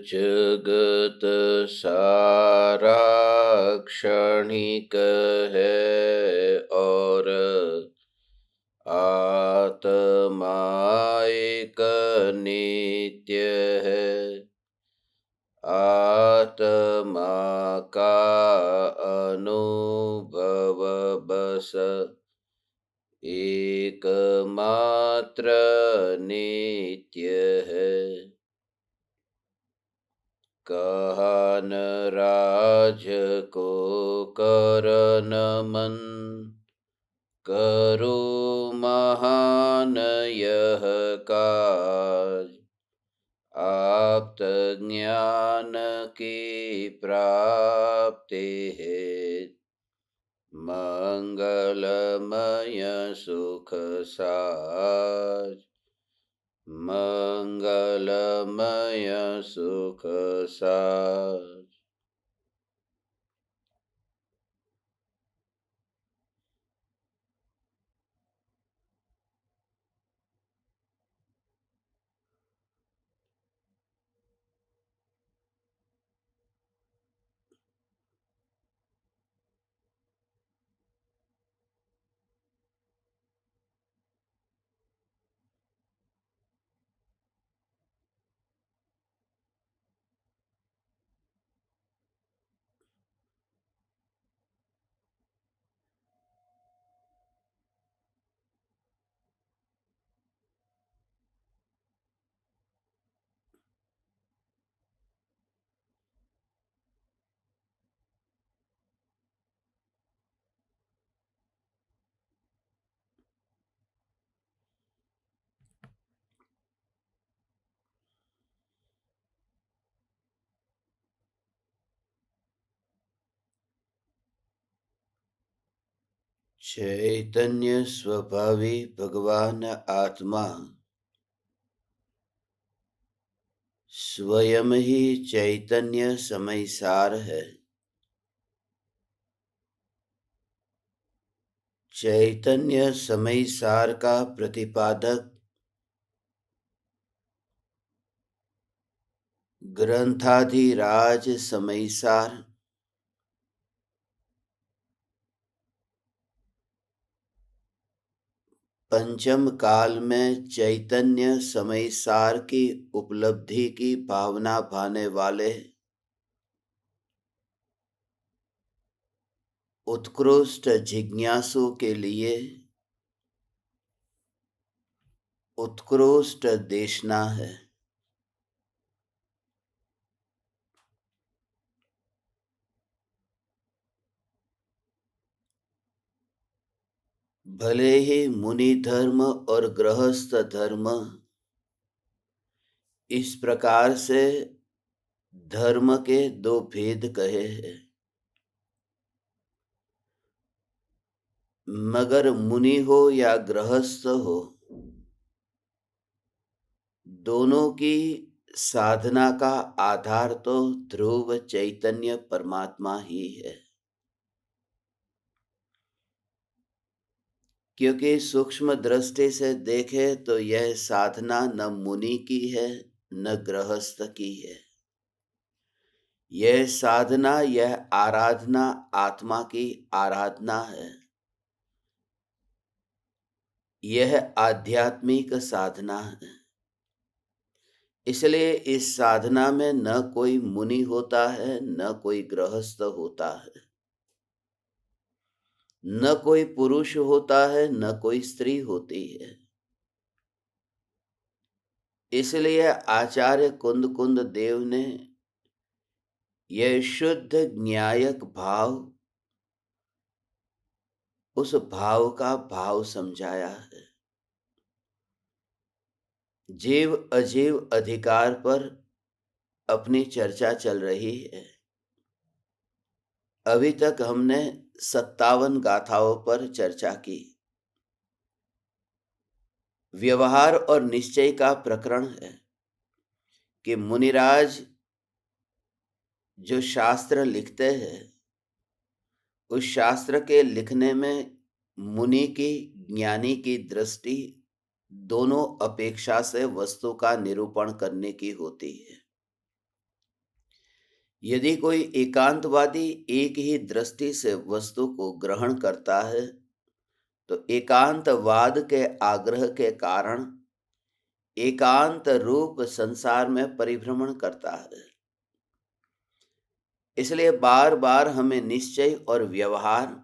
जगत सारा क्षणिक है और आत्मा एक नित्य है। आत्मा का अनुभव बस एकमात्र नित्य है। कहा न राज को कर नमन, करो महान यह काज। आप्त ज्ञान की प्राप्ति है, मंगलमय सुख साज। मंगलमय सुख साज। चैतन्य स्वभावी भगवान आत्मा स्वयं ही चैतन्य समयसार है। चैतन्य समयसार का प्रतिपादक ग्रंथाधिराज समयसार पंचम काल में चैतन्य समयसार की उपलब्धि की भावना भाने वाले उत्कृष्ट जिज्ञासु के लिए उत्कृष्ट देशना है। भले ही मुनि धर्म और गृहस्थ धर्म इस प्रकार से धर्म के दो भेद कहे हैं, मगर मुनि हो या गृहस्थ हो, दोनों की साधना का आधार तो ध्रुव चैतन्य परमात्मा ही है। क्योंकि सूक्ष्म दृष्टि से देखे तो यह साधना न मुनि की है न गृहस्थ की है। यह साधना, यह आराधना आत्मा की आराधना है। यह आध्यात्मिक साधना है। इसलिए इस साधना में न कोई मुनि होता है न कोई गृहस्थ होता है, न कोई पुरुष होता है न कोई स्त्री होती है। इसलिए आचार्य कुंद कुंद देव ने यह शुद्ध न्यायक भाव, उस भाव का भाव समझाया है। जीव अजीव अधिकार पर अपनी चर्चा चल रही है। अभी तक हमने 57 गाथाओं पर चर्चा की। व्यवहार और निश्चय का प्रकरण है कि मुनिराज जो शास्त्र लिखते हैं, उस शास्त्र के लिखने में मुनि की, ज्ञानी की दृष्टि दोनों अपेक्षा से वस्तु का निरूपण करने की होती है। यदि कोई एकांतवादी एक ही दृष्टि से वस्तु को ग्रहण करता है तो एकांतवाद के आग्रह के कारण एकांत रूप संसार में परिभ्रमण करता है। इसलिए बार बार हमें निश्चय और व्यवहार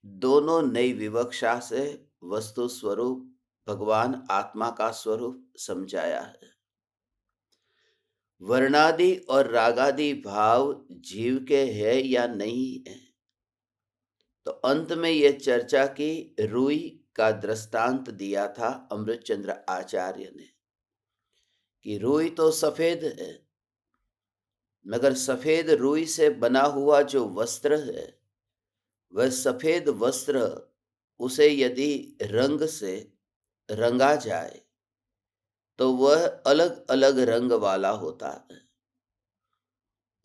दोनों नई विवक्षा से वस्तु स्वरूप भगवान आत्मा का स्वरूप समझाया है। वर्णादि और रागादि भाव जीव के है या नहीं है, तो अंत में यह चर्चा की रुई का दृष्टांत दिया था अमृतचंद्र आचार्य ने कि रुई तो सफेद है, मगर सफेद रुई से बना हुआ जो वस्त्र है वह सफेद वस्त्र उसे यदि रंग से रंगा जाए तो वह अलग अलग रंग वाला होता है।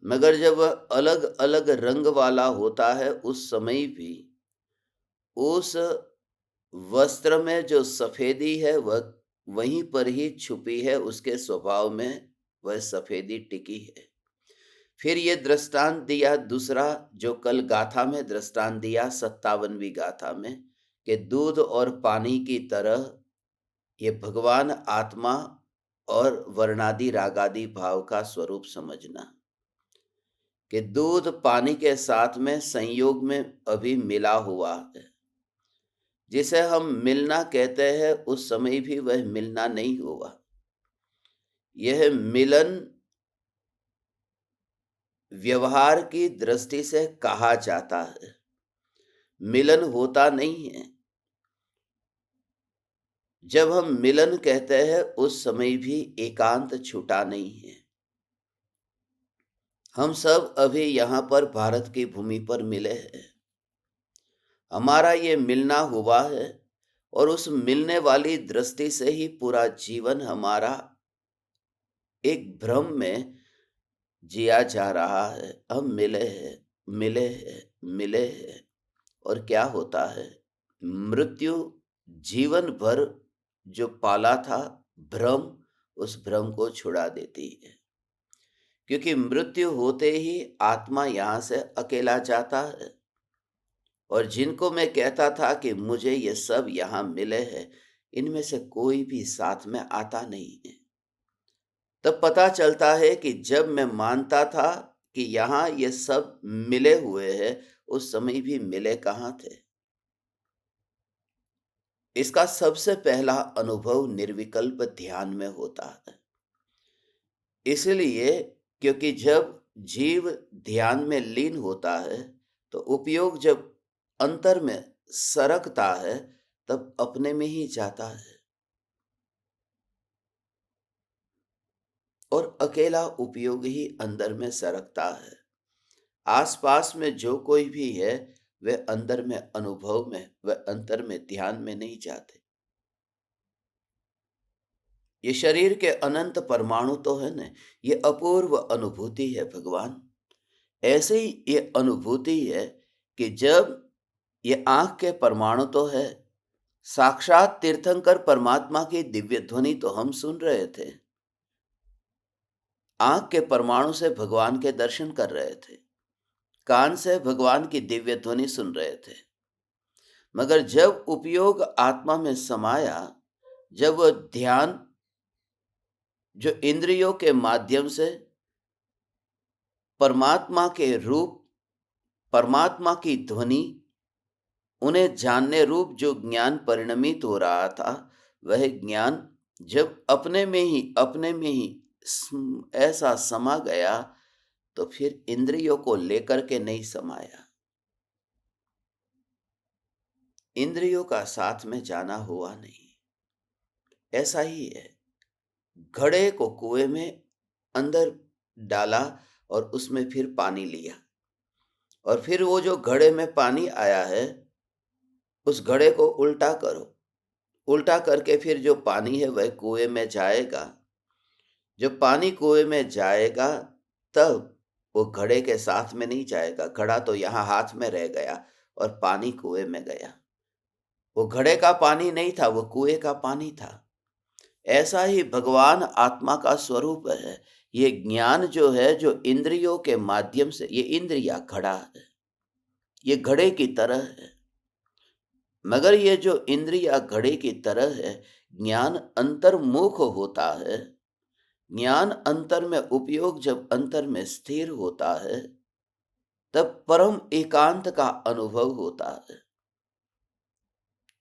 मगर जब वह अलग अलग रंग वाला होता है उस समय भी उस वस्त्र में जो सफेदी है वह वहीं पर ही छुपी है, उसके स्वभाव में वह सफेदी टिकी है। फिर ये दृष्टांत दिया दूसरा जो कल गाथा में दृष्टांत दिया 57वीं गाथा में कि दूध और पानी की तरह ये भगवान आत्मा और वर्णादि रागादि भाव का स्वरूप समझना कि दूध पानी के साथ में संयोग में अभी मिला हुआ है। जिसे हम मिलना कहते हैं उस समय भी वह मिलना नहीं हुआ। यह मिलन व्यवहार की दृष्टि से कहा जाता है, मिलन होता नहीं है। जब हम मिलन कहते हैं उस समय भी एकांत छूटा नहीं है। हम सब अभी यहाँ पर भारत की भूमि पर मिले हैं, हमारा ये मिलना हुआ है और उस मिलने वाली दृष्टि से ही पूरा जीवन हमारा एक भ्रम में जिया जा रहा है। हम मिले हैं मिले हैं मिले हैं, और क्या होता है? मृत्यु जीवन भर जो पाला था भ्रम, उस भ्रम को छुड़ा देती है। क्योंकि मृत्यु होते ही आत्मा यहाँ से अकेला जाता है। और जिनको मैं कहता था कि मुझे ये सब यहाँ मिले हैं, इनमें से कोई भी साथ में आता नहीं है। तब पता चलता है कि जब मैं मानता था कि यहाँ ये सब मिले हुए हैं, उस समय भी मिले कहाँ थे। इसका सबसे पहला अनुभव निर्विकल्प ध्यान में होता है। इसलिए क्योंकि जब जीव ध्यान में लीन होता है तो उपयोग जब अंतर में सरकता है तब अपने में ही जाता है, और अकेला उपयोग ही अंदर में सरकता है। आसपास में जो कोई भी है वह अंदर में अनुभव में, वह अंतर में ध्यान में नहीं जाते। ये शरीर के अनंत परमाणु तो है ना, ये अपूर्व अनुभूति है भगवान। ऐसे ही ये अनुभूति है कि जब ये आंख के परमाणु तो है, साक्षात तीर्थंकर परमात्मा की दिव्य ध्वनि तो हम सुन रहे थे, आंख के परमाणु से भगवान के दर्शन कर रहे थे, कान से भगवान की दिव्य ध्वनि सुन रहे थे। मगर जब उपयोग आत्मा में समाया, जब वह ध्यान जो इंद्रियों के माध्यम से परमात्मा के रूप, परमात्मा की ध्वनि, उन्हें जानने रूप जो ज्ञान परिणमित हो रहा था, वह ज्ञान जब अपने में ही ऐसा समा गया तो फिर इंद्रियों को लेकर के नहीं समाया। इंद्रियों का साथ में जाना हुआ नहीं। ऐसा ही है, घड़े को कुएं में अंदर डाला और उसमें फिर पानी लिया, और फिर वो जो घड़े में पानी आया है उस घड़े को उल्टा करो, उल्टा करके फिर जो पानी है वह कुएं में जाएगा। जब पानी कुएं में जाएगा तब वो घड़े के साथ में नहीं जाएगा। घड़ा तो यहाँ हाथ में रह गया और पानी कुएं में गया। वो घड़े का पानी नहीं था, वो कुएं का पानी था। ऐसा ही भगवान आत्मा का स्वरूप है ये ज्ञान जो है, जो इंद्रियों के माध्यम से, ये इंद्रिया घड़ा है, ये घड़े की तरह है। मगर ये जो इंद्रिया घड़े की तरह है, ज्ञान अंतर्मुख होता है। ज्ञान अंतर में उपयोग जब अंतर में स्थिर होता है, तब परम एकांत का अनुभव होता है।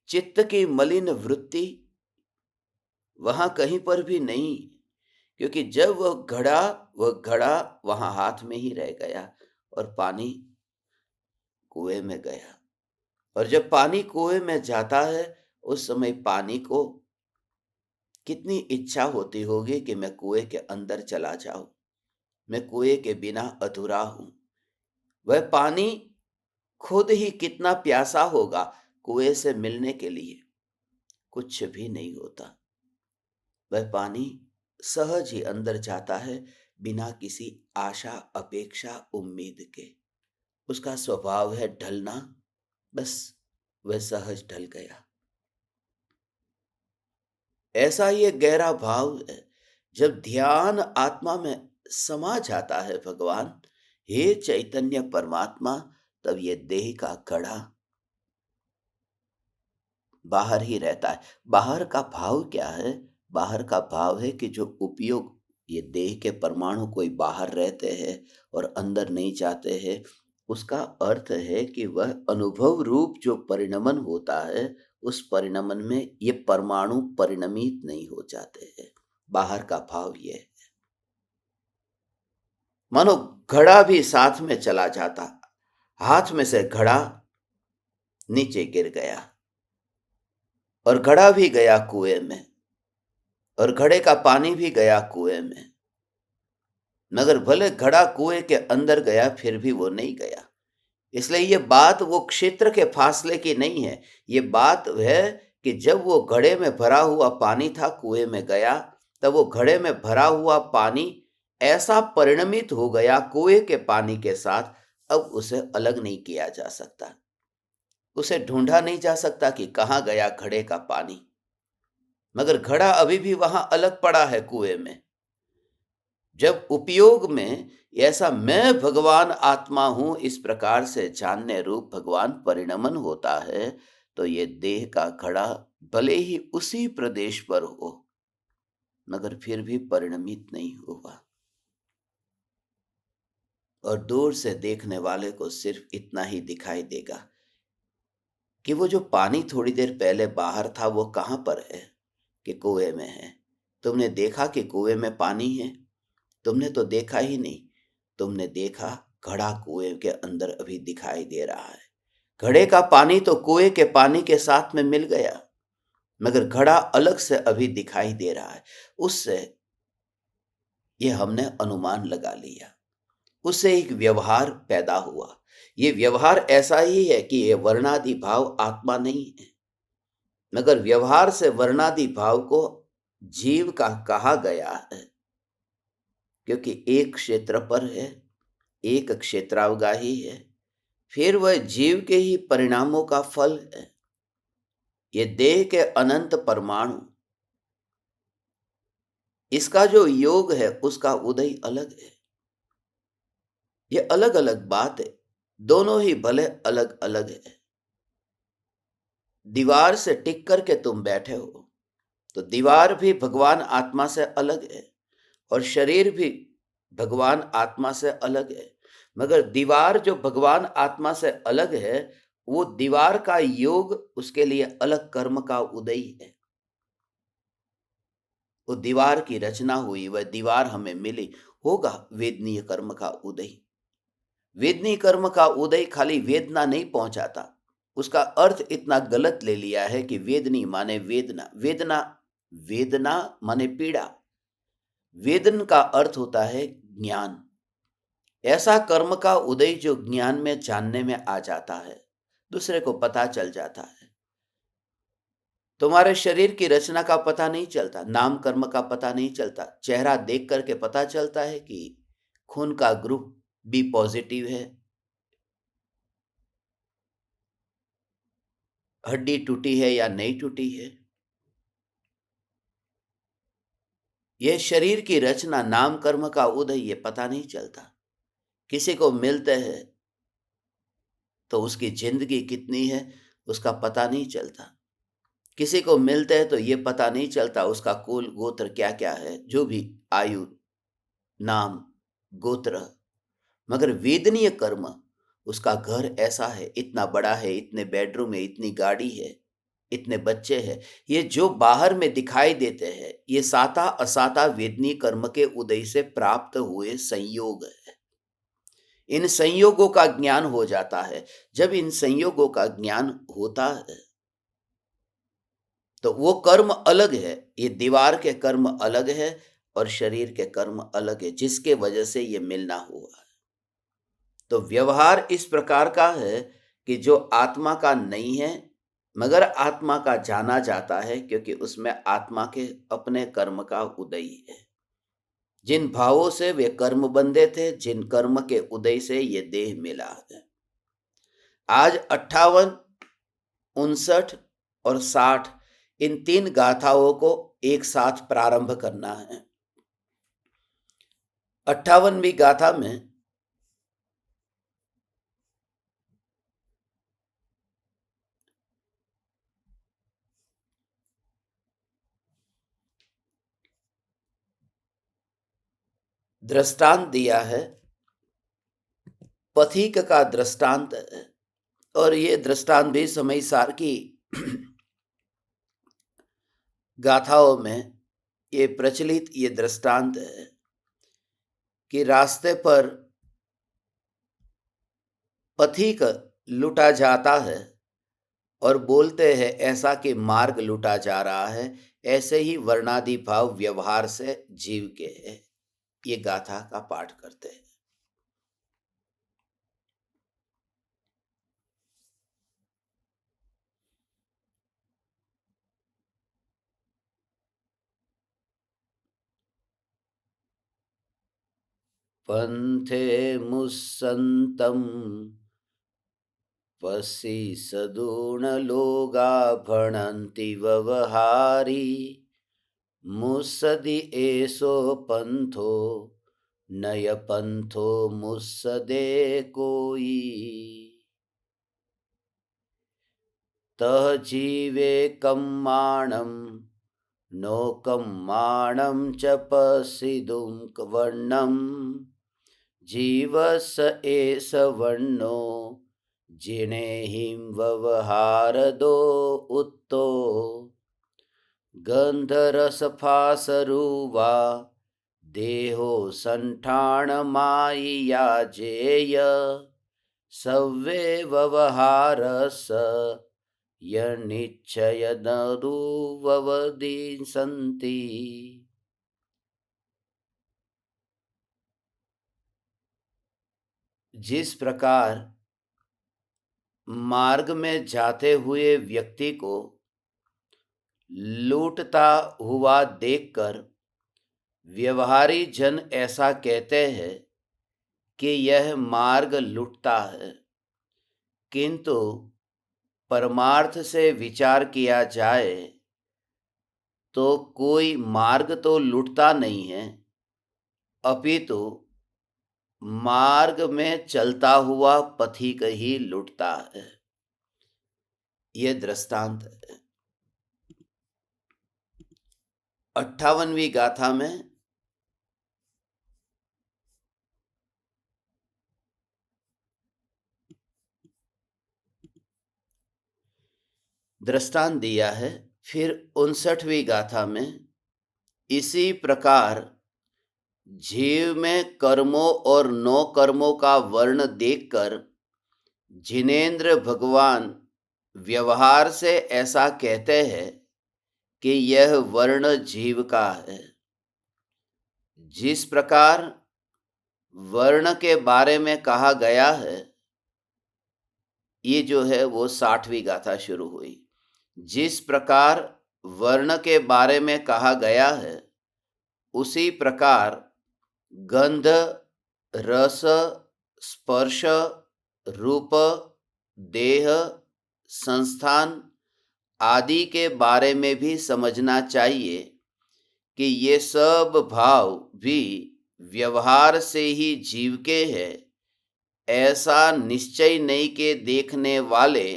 चित्त की मलिन वृत्ति वहां कहीं पर भी नहीं, क्योंकि जब वह घड़ा वहां हाथ में ही रह गया और पानी कुएं में गया। और जब पानी कुएं में जाता है, उस समय पानी को कितनी इच्छा होती होगी कि मैं कुएं के अंदर चला जाऊं, मैं कुएं के बिना अधूरा हूं। वह पानी खुद ही कितना प्यासा होगा कुएं से मिलने के लिए, कुछ भी नहीं होता। वह पानी सहज ही अंदर जाता है, बिना किसी आशा, अपेक्षा, उम्मीद के। उसका स्वभाव है ढलना, बस वह सहज ढल गया। ऐसा ये गहरा भाव है। जब ध्यान आत्मा में समा जाता है भगवान, हे चैतन्य परमात्मा, तब ये देह का घड़ा बाहर ही रहता है। बाहर का भाव क्या है? बाहर का भाव है कि जो उपयोग, ये देह के परमाणु कोई बाहर रहते हैं और अंदर नहीं जाते हैं, उसका अर्थ है कि वह अनुभव रूप जो परिणमन होता है, उस परिणमन में ये परमाणु परिणमित नहीं हो जाते हैं। बाहर का भाव ये है। मानो घड़ा भी साथ में चला जाता, हाथ में से घड़ा नीचे गिर गया और घड़ा भी गया कुएं में, और घड़े का पानी भी गया कुएं में। मगर भले घड़ा कुएं के अंदर गया, फिर भी वो नहीं गया। इसलिए ये बात वो क्षेत्र के फासले की नहीं है। ये बात है कि जब वो घड़े में भरा हुआ पानी था, कुएं में गया, तब वो घड़े में भरा हुआ पानी ऐसा परिणमित हो गया कुएं के पानी के साथ, अब उसे अलग नहीं किया जा सकता। उसे ढूंढा नहीं जा सकता कि कहाँ गया घड़े का पानी। मगर घड़ा अभी भी वहां अलग पड़ा है कुएं में। जब उपयोग में ऐसा मैं भगवान आत्मा हूं, इस प्रकार से जानने रूप भगवान परिणमन होता है, तो ये देह का घड़ा भले ही उसी प्रदेश पर हो, मगर फिर भी परिणमित नहीं हुआ। और दूर से देखने वाले को सिर्फ इतना ही दिखाई देगा कि वो जो पानी थोड़ी देर पहले बाहर था, वो कहां पर है? कि कुएं में है। तुमने देखा कि कुएं में पानी है? तुमने तो देखा ही नहीं। तुमने देखा घड़ा कुएं के अंदर अभी दिखाई दे रहा है। घड़े का पानी तो कुएं के पानी के साथ में मिल गया, मगर घड़ा अलग से अभी दिखाई दे रहा है। उससे ये हमने अनुमान लगा लिया, उससे एक व्यवहार पैदा हुआ। ये व्यवहार ऐसा ही है कि ये वर्णादि भाव आत्मा नहीं है, मगर व्यवहार से वर्णादि भाव को जीव का कहा गया है, क्योंकि एक क्षेत्र पर है, एक क्षेत्रावगाही है, फिर वह जीव के ही परिणामों का फल है। ये देह के अनंत परमाणु, इसका जो योग है, उसका उदय अलग है। ये अलग अलग बात है, दोनों ही भले अलग अलग है। दीवार से टिक करके तुम बैठे हो, तो दीवार भी भगवान आत्मा से अलग है, और शरीर भी भगवान आत्मा से अलग है। मगर दीवार जो भगवान आत्मा से अलग है, वो दीवार का योग उसके लिए अलग कर्म का उदय है। वो दीवार की रचना हुई, वह दीवार हमें मिली, होगा वेदनीय कर्म का उदय। वेदनीय कर्म का उदय खाली वेदना नहीं पहुंचाता। उसका अर्थ इतना गलत ले लिया है कि वेदनी माने वेदना, वेदना वेदना माने पीड़ा। वेदन का अर्थ होता है ज्ञान। ऐसा कर्म का उदय जो ज्ञान में, जानने में आ जाता है, दूसरे को पता चल जाता है। तुम्हारे शरीर की रचना का पता नहीं चलता, नाम कर्म का पता नहीं चलता, चेहरा देख करके पता चलता है कि खून का ग्रुप बी पॉजिटिव है, हड्डी टूटी है या नहीं टूटी है। ये शरीर की रचना, नाम कर्म का उदय, ये पता नहीं चलता। किसी को मिलते हैं तो उसकी जिंदगी कितनी है उसका पता नहीं चलता। किसी को मिलते हैं तो ये पता नहीं चलता उसका कुल गोत्र क्या क्या है, जो भी आयु, नाम, गोत्र। मगर वेदनीय कर्म, उसका घर ऐसा है, इतना बड़ा है, इतने बेडरूम है, इतनी गाड़ी है, इतने बच्चे हैं, ये जो बाहर में दिखाई देते हैं, ये साता असाता वेदनीय कर्म के उदय से प्राप्त हुए संयोग है। इन संयोगों का ज्ञान हो जाता है। जब इन संयोगों का ज्ञान होता है तो वो कर्म अलग है, ये दीवार के कर्म अलग है और शरीर के कर्म अलग है, जिसके वजह से ये मिलना हुआ है। तो व्यवहार इस प्रकार का है कि जो आत्मा का नहीं है मगर आत्मा का जाना जाता है, क्योंकि उसमें आत्मा के अपने कर्म का उदय है। जिन भावों से वे कर्म बंधे थे, जिन कर्म के उदय से ये देह मिला है। आज 58, 59 और 60 इन 3 गाथाओं को एक साथ प्रारंभ करना है। 58वीं गाथा में दृष्टांत दिया है, पथिक का दृष्टांत है। और ये दृष्टांत भी समय सार की गाथाओं में ये प्रचलित ये दृष्टांत है कि रास्ते पर पथिक लूटा जाता है और बोलते हैं ऐसा कि मार्ग लूटा जा रहा है। ऐसे ही वर्णादि भाव व्यवहार से जीव के है। ये गाथा का पाठ करते हैं। पंथे मुसंतम पसी सदूण लोगा भणंति व्यवहारी मुसदि एसो पंथो नय पंथो मुसदे कोई तह जीवे कम्माणम नो कम्माणम च पसिदुम वर्णम जीवस एस वर्णो जिणे हिम व्यवहार दो उत्तो गंधरसफासरुवा देहो संठाण माया जेय सव्वे व्यवहारस यनिच्छय नरुववदि संति। जिस प्रकार मार्ग में जाते हुए व्यक्ति को लूटता हुआ देखकर व्यवहारी जन ऐसा कहते हैं कि यह मार्ग लूटता है, किंतु परमार्थ से विचार किया जाए तो कोई मार्ग तो लूटता नहीं है, अपितु मार्ग में चलता हुआ पथिक ही लूटता है। ये दृष्टांत है। 58वीं गाथा में दृष्टांत दिया है। फिर 59वीं गाथा में इसी प्रकार जीव में कर्मों और नो कर्मों का वर्ण देखकर जिनेंद्र भगवान व्यवहार से ऐसा कहते हैं कि यह वर्ण जीव का है। जिस प्रकार वर्ण के बारे में कहा गया है, ये जो है वो 60वीं गाथा शुरू हुई। जिस प्रकार वर्ण के बारे में कहा गया है उसी प्रकार गंध, रस, स्पर्श, रूप, देह, संस्थान आदि के बारे में भी समझना चाहिए कि ये सब भाव भी व्यवहार से ही जीव के है, ऐसा निश्चय नहीं के देखने वाले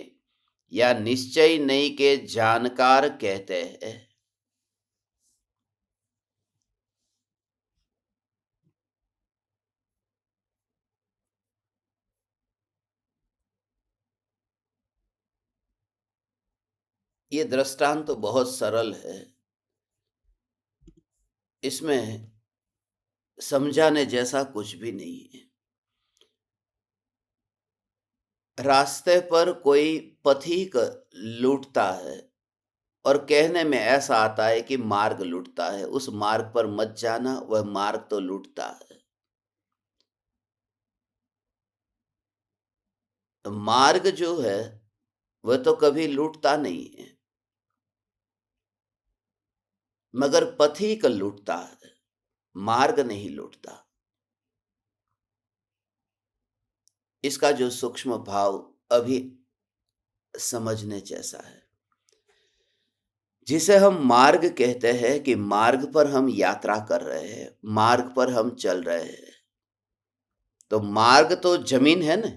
या निश्चय नहीं के जानकार कहते हैं। ये दृष्टांत तो बहुत सरल है, इसमें समझाने जैसा कुछ भी नहीं है। रास्ते पर कोई पथिक लूटता है और कहने में ऐसा आता है कि मार्ग लूटता है, उस मार्ग पर मत जाना, वह मार्ग तो लूटता है। तो मार्ग जो है वह तो कभी लूटता नहीं है, मगर पथिक लूटता है, मार्ग नहीं लूटता। इसका जो सूक्ष्म भाव अभी समझने जैसा है। जिसे हम मार्ग कहते हैं कि मार्ग पर हम यात्रा कर रहे हैं, मार्ग पर हम चल रहे हैं, तो मार्ग तो जमीन है ना,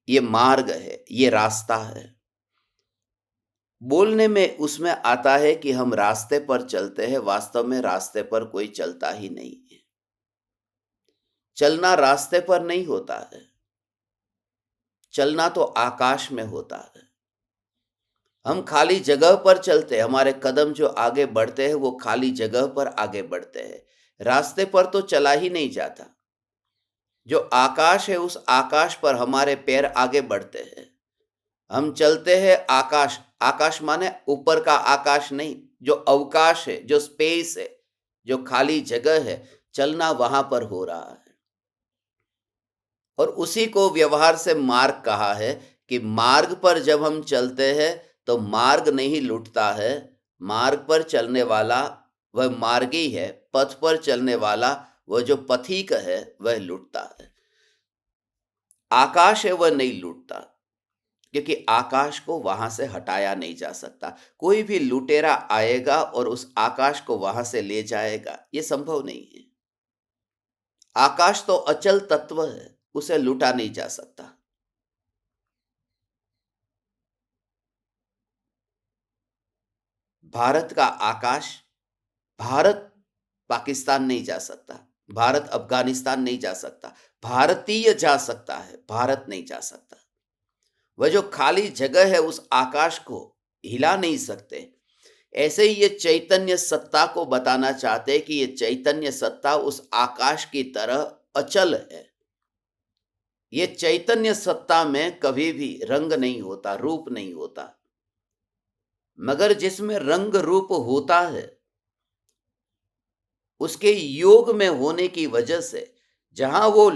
ये मार्ग है, ये रास्ता है। बोलने में उसमें आता है कि हम रास्ते पर चलते हैं, वास्तव में रास्ते पर कोई चलता ही नहीं है। चलना रास्ते पर नहीं होता है, चलना तो आकाश में होता है। हम खाली जगह पर चलते हैं, हमारे कदम जो आगे बढ़ते हैं वो खाली जगह पर आगे बढ़ते हैं, रास्ते पर तो चला ही नहीं जाता। जो आकाश है उस आकाश पर हमारे पैर आगे बढ़ते हैं, हम चलते हैं आकाश। आकाश माने ऊपर का आकाश नहीं, जो अवकाश है, जो स्पेस है, जो खाली जगह है, चलना वहां पर हो रहा है। और उसी को व्यवहार से मार्ग कहा है कि मार्ग पर जब हम चलते हैं तो मार्ग नहीं लूटता है, मार्ग पर चलने वाला वह मार्गी है, पथ पर चलने वाला वह जो पथिक है वह लूटता है। आकाश है वह नहीं लूटता, क्योंकि आकाश को वहां से हटाया नहीं जा सकता। कोई भी लुटेरा आएगा और उस आकाश को वहां से ले जाएगा, ये संभव नहीं है। आकाश तो अचल तत्व है, उसे लूटा नहीं जा सकता। भारत का आकाश, भारत पाकिस्तान नहीं जा सकता, भारत अफगानिस्तान नहीं जा सकता, भारतीय जा सकता है, भारत नहीं जा सकता। वह जो खाली जगह है उस आकाश को हिला नहीं सकते। ऐसे ही ये चैतन्य सत्ता को बताना चाहते हैं कि ये चैतन्य सत्ता उस आकाश की तरह अचल है। ये चैतन्य सत्ता में कभी भी रंग नहीं होता, रूप नहीं होता, मगर जिसमें रंग रूप होता है उसके योग में होने की वजह से जहां वो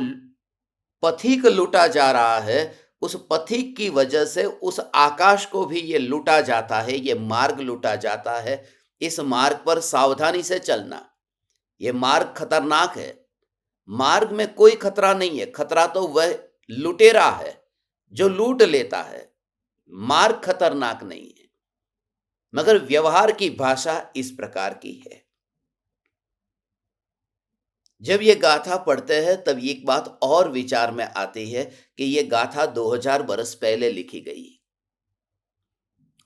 पथिक लूटा जा रहा है, उस पथिक की वजह से उस आकाश को भी ये लूटा जाता है, ये मार्ग लूटा जाता है। इस मार्ग पर सावधानी से चलना, ये मार्ग खतरनाक है। मार्ग में कोई खतरा नहीं है, खतरा तो वह लुटेरा है जो लूट लेता है। मार्ग खतरनाक नहीं है, मगर व्यवहार की भाषा इस प्रकार की है। जब ये गाथा पढ़ते हैं तब एक बात और विचार में आती है कि ये गाथा 2000 बरस पहले लिखी गई,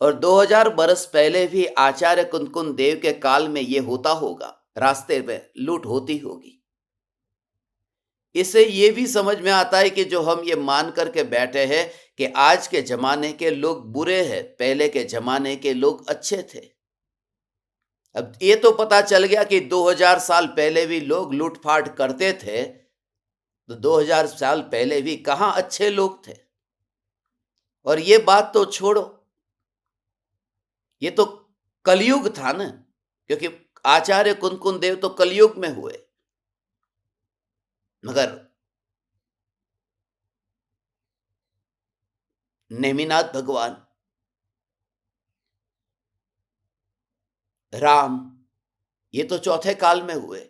और 2000 बरस पहले भी आचार्य कुंदकुंद देव के काल में ये होता होगा, रास्ते में लूट होती होगी। इससे ये भी समझ में आता है कि जो हम ये मान करके बैठे हैं कि आज के जमाने के लोग बुरे हैं, पहले के जमाने के लोग अच्छे थे। अब ये तो पता चल गया कि 2000 साल पहले भी लोग लूटपाट करते थे, तो 2000 साल पहले भी कहां अच्छे लोग थे। और ये बात तो छोड़ो, ये तो कलयुग था ना, क्योंकि आचार्य कुंदकुंद देव तो कलयुग में हुए, मगर नेमिनाथ भगवान, राम, ये तो चौथे काल में हुए,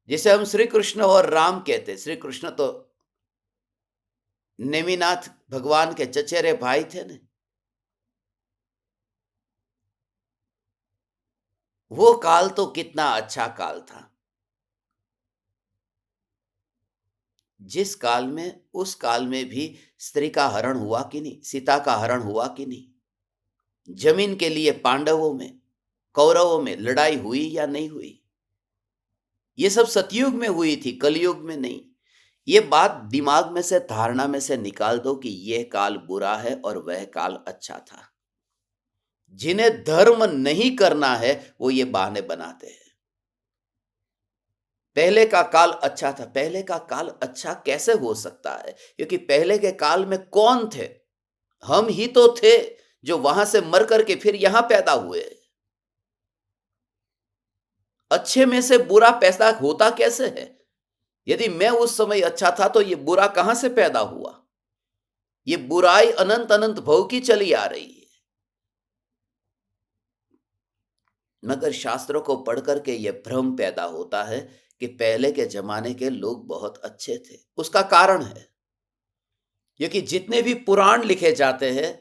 जिसे हम श्री कृष्ण और राम कहते। श्री कृष्ण तो नेमिनाथ भगवान के चचेरे भाई थे ना। वो काल तो कितना अच्छा काल था, जिस काल में, उस काल में भी स्त्री का हरण हुआ कि नहीं, सीता का हरण हुआ कि नहीं, जमीन के लिए पांडवों में, कौरवों में लड़ाई हुई या नहीं हुई। ये सब सतयुग में हुई थी, कलयुग में नहीं। ये बात दिमाग में से, धारणा में से निकाल दो कि यह काल बुरा है और वह काल अच्छा था। जिन्हें धर्म नहीं करना है वो ये बहाने बनाते हैं। पहले का काल अच्छा था। पहले का काल अच्छा कैसे हो सकता है? क्योंकि पहले के काल में कौन थे? हम ही तो थे, जो वहां से मर करके फिर यहां पैदा हुए। अच्छे में से बुरा पैदा होता कैसे है? यदि मैं उस समय अच्छा था तो ये बुरा कहां से पैदा हुआ? ये बुराई अनंत अनंत भव की चली आ रही है। मगर शास्त्रों को पढ़ करके यह भ्रम पैदा होता है कि पहले के जमाने के लोग बहुत अच्छे थे। उसका कारण है क्योंकि जितने भी पुराण लिखे जाते हैं,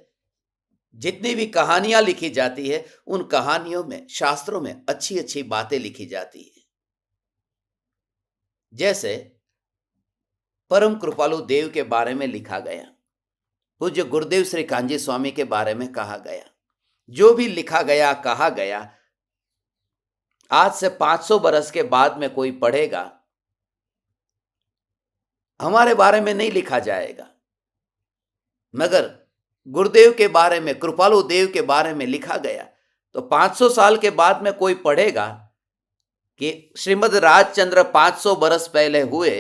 जितनी भी कहानियां लिखी जाती है, उन कहानियों में, शास्त्रों में अच्छी अच्छी बातें लिखी जाती है। जैसे परम कृपालु देव के बारे में लिखा गया, पूज्य गुरुदेव श्री कांजी स्वामी के बारे में कहा गया। जो भी लिखा गया, कहा गया, आज से 500 बरस के बाद में कोई पढ़ेगा, हमारे बारे में नहीं लिखा जाएगा। मगर गुरुदेव के बारे में, कृपालु देव के बारे में लिखा गया तो 500 साल के बाद में कोई पढ़ेगा कि श्रीमद राजचंद्र 500 बरस पहले हुए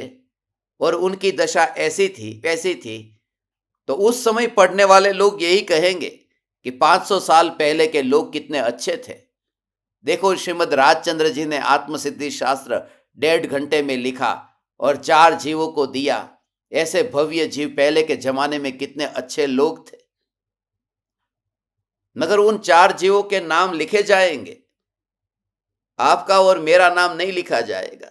और उनकी दशा ऐसी थी, ऐसी थी। तो उस समय पढ़ने वाले लोग यही कहेंगे कि 500 साल पहले के लोग कितने अच्छे थे। देखो, श्रीमद राजचंद्र जी ने आत्मसिद्धि शास्त्र 1.5 घंटे में लिखा और 4 जीवों को दिया। ऐसे भव्य जीव पहले के जमाने में कितने अच्छे लोग थे। मगर उन 4 जीवों के नाम लिखे जाएंगे, आपका और मेरा नाम नहीं लिखा जाएगा।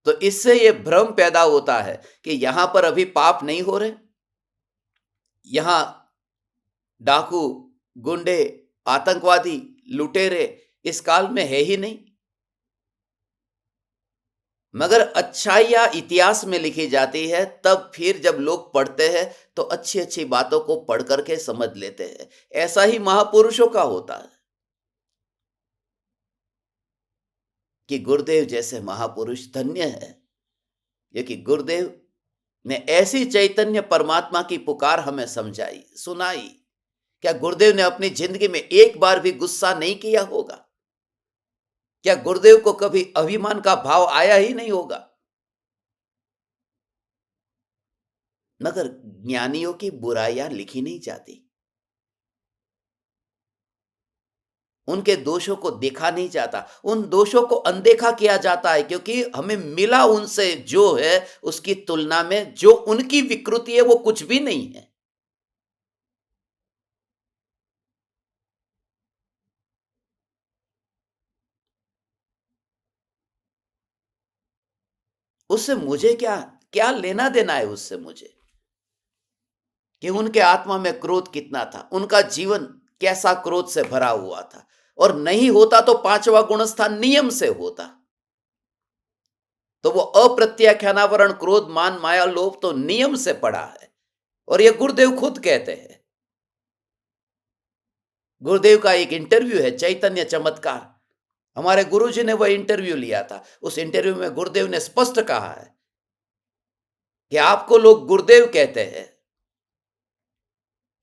तो इससे यह भ्रम पैदा होता है कि यहां पर अभी पाप नहीं हो रहे, यहां डाकू, गुंडे, आतंकवादी, लुटेरे इस काल में है ही नहीं। मगर अच्छाइयां इतिहास में लिखी जाती है, तब फिर जब लोग पढ़ते हैं तो अच्छी अच्छी बातों को पढ़ करके समझ लेते हैं। ऐसा ही महापुरुषों का होता है कि गुरुदेव जैसे महापुरुष धन्य है, क्योंकि गुरुदेव ने ऐसी चैतन्य परमात्मा की पुकार हमें समझाई, सुनाई। क्या गुरुदेव ने अपनी जिंदगी में एक बार भी गुस्सा नहीं किया होगा? क्या गुरुदेव को कभी अभिमान का भाव आया ही नहीं होगा? मगर ज्ञानियों की बुराइयां लिखी नहीं जाती, उनके दोषों को देखा नहीं जाता, उन दोषों को अनदेखा किया जाता है, क्योंकि हमें मिला उनसे जो है उसकी तुलना में जो उनकी विकृति है वो कुछ भी नहीं है। उससे मुझे क्या क्या लेना देना है? उससे मुझे कि उनके आत्मा में क्रोध कितना था, उनका जीवन कैसा क्रोध से भरा हुआ था। और नहीं होता तो 5वां गुणस्थान नियम से होता, तो वो अप्रत्याख्यानावरण क्रोध मान माया लोभ तो नियम से पड़ा है। और ये गुरुदेव खुद कहते हैं। गुरुदेव का एक इंटरव्यू है, चैतन्य चमत्कार। हमारे गुरुजी ने वह इंटरव्यू लिया था। उस इंटरव्यू में गुरुदेव ने स्पष्ट कहा है कि आपको लोग गुरुदेव कहते हैं,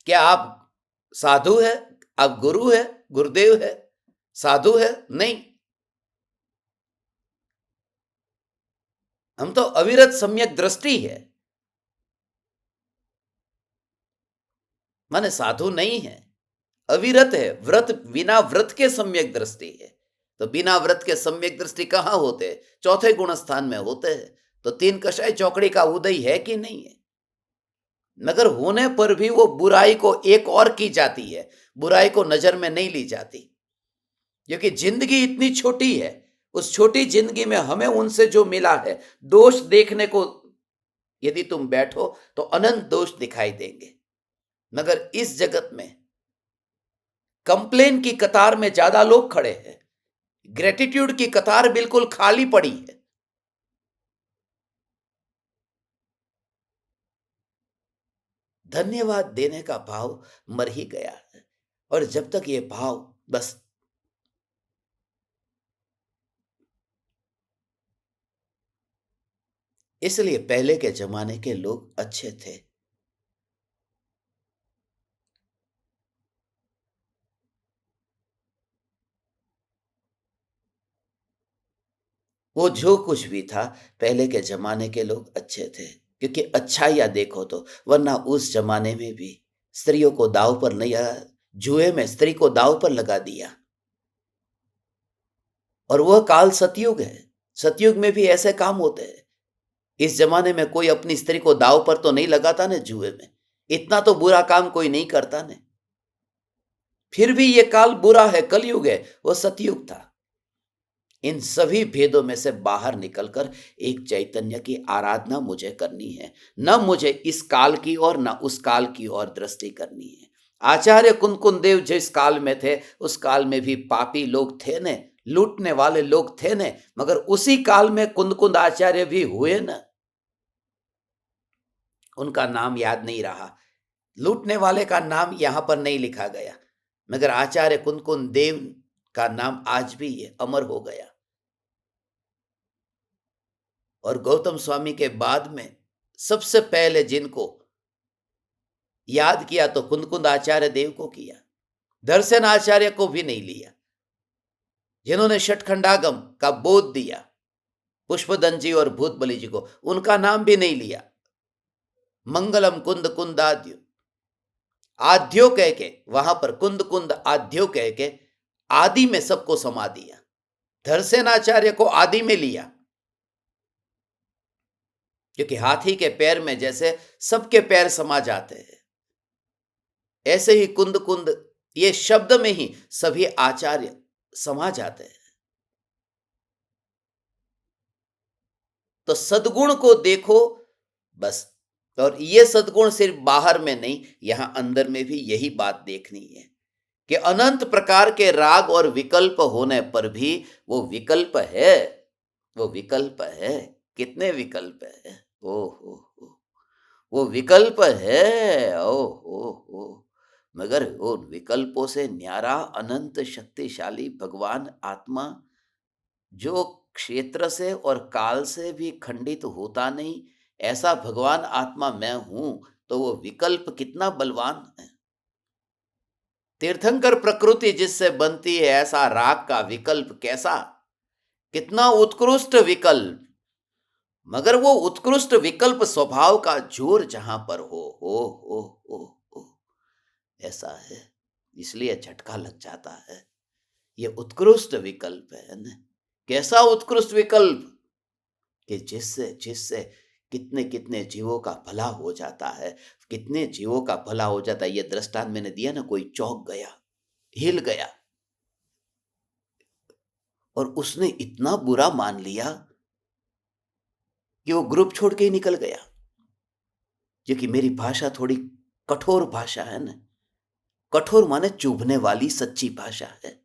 क्या आप साधु है? आप गुरु है? गुरुदेव है? साधु है? नहीं, हम तो अविरत सम्यक दृष्टि है, माने साधु नहीं है, अविरत है। व्रत, बिना व्रत के सम्यक दृष्टि है। तो बिना व्रत के सम्यक दृष्टि कहां होते? चौथे गुण स्थान में होते हैं। तो 3 कषाय चौकड़ी का उदय है कि नहीं है? मगर होने पर भी वो बुराई को एक और की जाती है, बुराई को नजर में नहीं ली जाती, क्योंकि जिंदगी इतनी छोटी है। उस छोटी जिंदगी में हमें उनसे जो मिला है, दोष देखने को यदि तुम बैठो तो अनंत दोष दिखाई देंगे। मगर इस जगत में कंप्लेन की कतार में ज्यादा लोग खड़े हैं, ग्रेटिट्यूड की कतार बिल्कुल खाली पड़ी है। धन्यवाद देने का भाव मर ही गया है। और जब तक ये भाव बस इसलिए पहले के जमाने के लोग अच्छे थे। वो जो कुछ भी था, पहले के जमाने के लोग अच्छे थे, क्योंकि अच्छाइयाँ देखो तो, वरना उस जमाने में भी स्त्रियों को दांव पर नहीं आया, जुए में स्त्री को दांव पर लगा दिया। और वह काल सतयुग है। सतयुग में भी ऐसे काम होते हैं। इस जमाने में कोई अपनी स्त्री को दांव पर तो नहीं लगाता ने जुए में, इतना तो बुरा काम कोई नहीं करता ने। फिर भी ये काल बुरा है, कलयुग है, वो सतयुग था। इन सभी भेदों में से बाहर निकलकर एक चैतन्य की आराधना मुझे करनी है। न मुझे इस काल की और न उस काल की ओर दृष्टि करनी है। आचार्य कुंदकुंद देव जिस काल में थे, उस काल में भी पापी लोग थे ने, लूटने वाले लोग थे ने, मगर उसी काल में कुंदकुंद आचार्य भी हुए न। उनका नाम याद नहीं रहा, लूटने वाले का नाम यहां पर नहीं लिखा गया, मगर आचार्य कुंदकुंद देव का नाम आज भी ये अमर हो गया। और गौतम स्वामी के बाद में सबसे पहले जिनको याद किया तो कुंदकुंद आचार्य देव को किया, दर्शन आचार्य को भी नहीं लिया। जिन्होंने षटखंडागम का बोध दिया, पुष्पदन जी और भूतबली जी को, उनका नाम भी नहीं लिया। मंगलम कुंद कुंदाद्यो, आद्यो कह के वहां पर कुंद कुंद आद्यो कह के आदि में सबको समा दिया। धरसेनाचार्य को आदि में लिया, क्योंकि हाथी के पैर में जैसे सबके पैर समा जाते हैं, ऐसे ही कुंद कुंद ये शब्द में ही सभी आचार्य समा जाते हैं। तो सद्गुण को देखो बस। और ये सद्गुण सिर्फ बाहर में नहीं, यहां अंदर में भी यही बात देखनी है कि अनंत प्रकार के राग और विकल्प होने पर भी वो विकल्प है। वो विकल्प है। कितने विकल्प है, ओ हो, वो विकल्प है, ओ हो। मगर उन विकल्पों से न्यारा अनंत शक्तिशाली भगवान आत्मा, जो क्षेत्र से और काल से भी खंडित होता नहीं, ऐसा भगवान आत्मा मैं हूं, तो वो विकल्प कितना बलवान है। तीर्थंकर प्रकृति जिससे बनती है, ऐसा राग का विकल्प कैसा, कितना उत्कृष्ट विकल्प। मगर वो उत्कृष्ट विकल्प स्वभाव का जोर जहां पर हो, ऐसा है, इसलिए झटका लग जाता है। ये उत्कृष्ट विकल्प है न। कैसा उत्कृष्ट विकल्प कि जिससे जिससे कितने कितने जीवों का भला हो जाता है, कितने जीवों का भला हो जाता है। ये दृष्टांत मैंने दिया ना, कोई चौंक गया, हिल गया, और उसने इतना बुरा मान लिया कि वो ग्रुप छोड़ के ही निकल गया। क्योंकि मेरी भाषा थोड़ी कठोर भाषा है ना, कठोर माने चुभने वाली सच्ची भाषा है।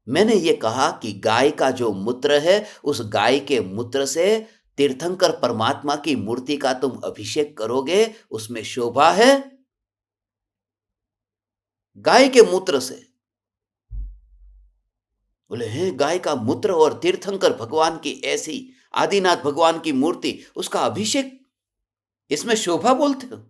मैंने ये कहा कि गाय का जो मूत्र है, उस गाय के मूत्र से तीर्थंकर परमात्मा की मूर्ति का तुम अभिषेक करोगे, उसमें शोभा है। गाय के मूत्र से बोले हैं, गाय का मूत्र और तीर्थंकर भगवान की ऐसी आदिनाथ भगवान की मूर्ति, उसका अभिषेक, इसमें शोभा बोलते हो।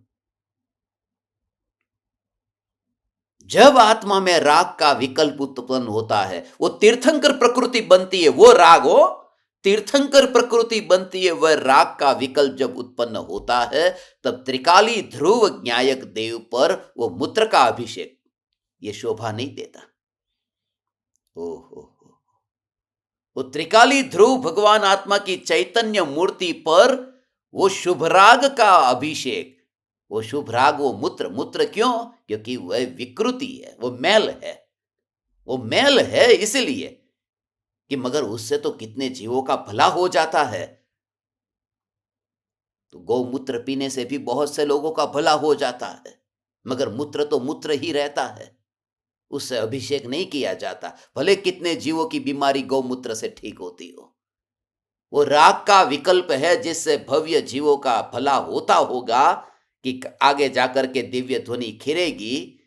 जब आत्मा में राग का विकल्प उत्पन्न होता है, वो तीर्थंकर प्रकृति बनती है, वो राग हो तीर्थंकर प्रकृति बनती है। वह राग का विकल्प जब उत्पन्न होता है, तब त्रिकाली ध्रुव ज्ञायक देव पर वो मूत्र का अभिषेक ये शोभा नहीं देता। ओहो, वो त्रिकाली ध्रुव भगवान आत्मा की चैतन्य मूर्ति पर वो शुभ राग का अभिषेक, वो शुभ राग, वो मूत्र, मूत्र क्यों? क्योंकि वह विकृति है, वो मैल है, वो मैल है इसलिए कि मगर उससे तो कितने जीवों का भला हो जाता है। तो गौमूत्र पीने से भी बहुत से लोगों का भला हो जाता है, मगर मूत्र तो मूत्र ही रहता है। उससे अभिषेक नहीं किया जाता, भले कितने जीवों की बीमारी गौमूत्र से ठीक होती हो। वो राग का विकल्प है जिससे भव्य जीवों का भला होता होगा कि आगे जाकर के दिव्य ध्वनि खिरेगी।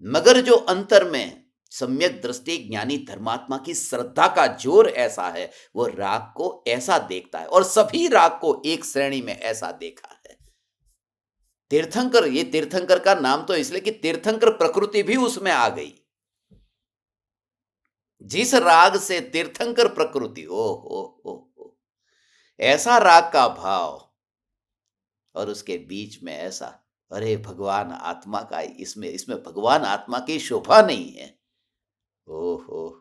मगर जो अंतर में सम्यक दृष्टि ज्ञानी धर्मात्मा की श्रद्धा का जोर ऐसा है, वो राग को ऐसा देखता है और सभी राग को एक श्रेणी में ऐसा देखा है। तीर्थंकर, ये तीर्थंकर का नाम तो इसलिए कि तीर्थंकर प्रकृति भी उसमें आ गई। जिस राग से तीर्थंकर प्रकृति, हो ऐसा राग का भाव, और उसके बीच में ऐसा, अरे भगवान आत्मा का, इसमें इसमें भगवान आत्मा की शोभा नहीं है। ओ हो,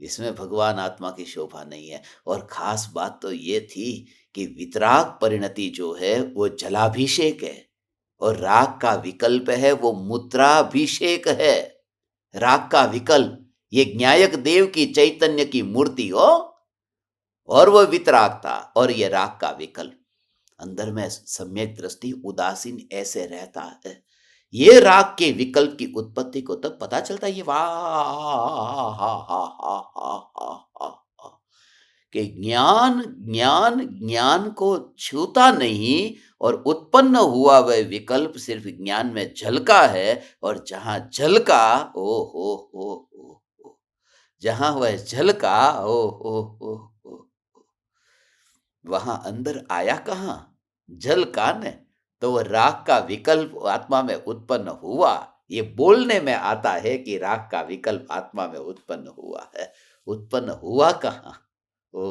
इसमें भगवान आत्मा की शोभा नहीं है। और खास बात तो ये थी कि वितराग परिणति जो है वो जलाभिषेक है, और राग का विकल्प है वो मुद्राभिषेक है। राग का विकल्प ये ज्ञायक देव की चैतन्य की मूर्ति हो, और वह वितराग था, और ये राग का विकल्प। अंदर में सम्यक दृष्टि उदासीन ऐसे रहता है। ये राग के विकल्प की उत्पत्ति को तब पता चलता है, ये कि ज्ञान ज्ञान ज्ञान को छूता नहीं, और उत्पन्न हुआ वह विकल्प सिर्फ ज्ञान में झलका है। और जहां झलका, ओ, जहां वह झलका, ओ, वहां अंदर आया कहां, झलका ने। तो वह राग का विकल्प आत्मा में उत्पन्न हुआ। ये बोलने में आता है कि राग का विकल्प आत्मा में उत्पन्न हुआ है, उत्पन्न हुआ कहां, हो।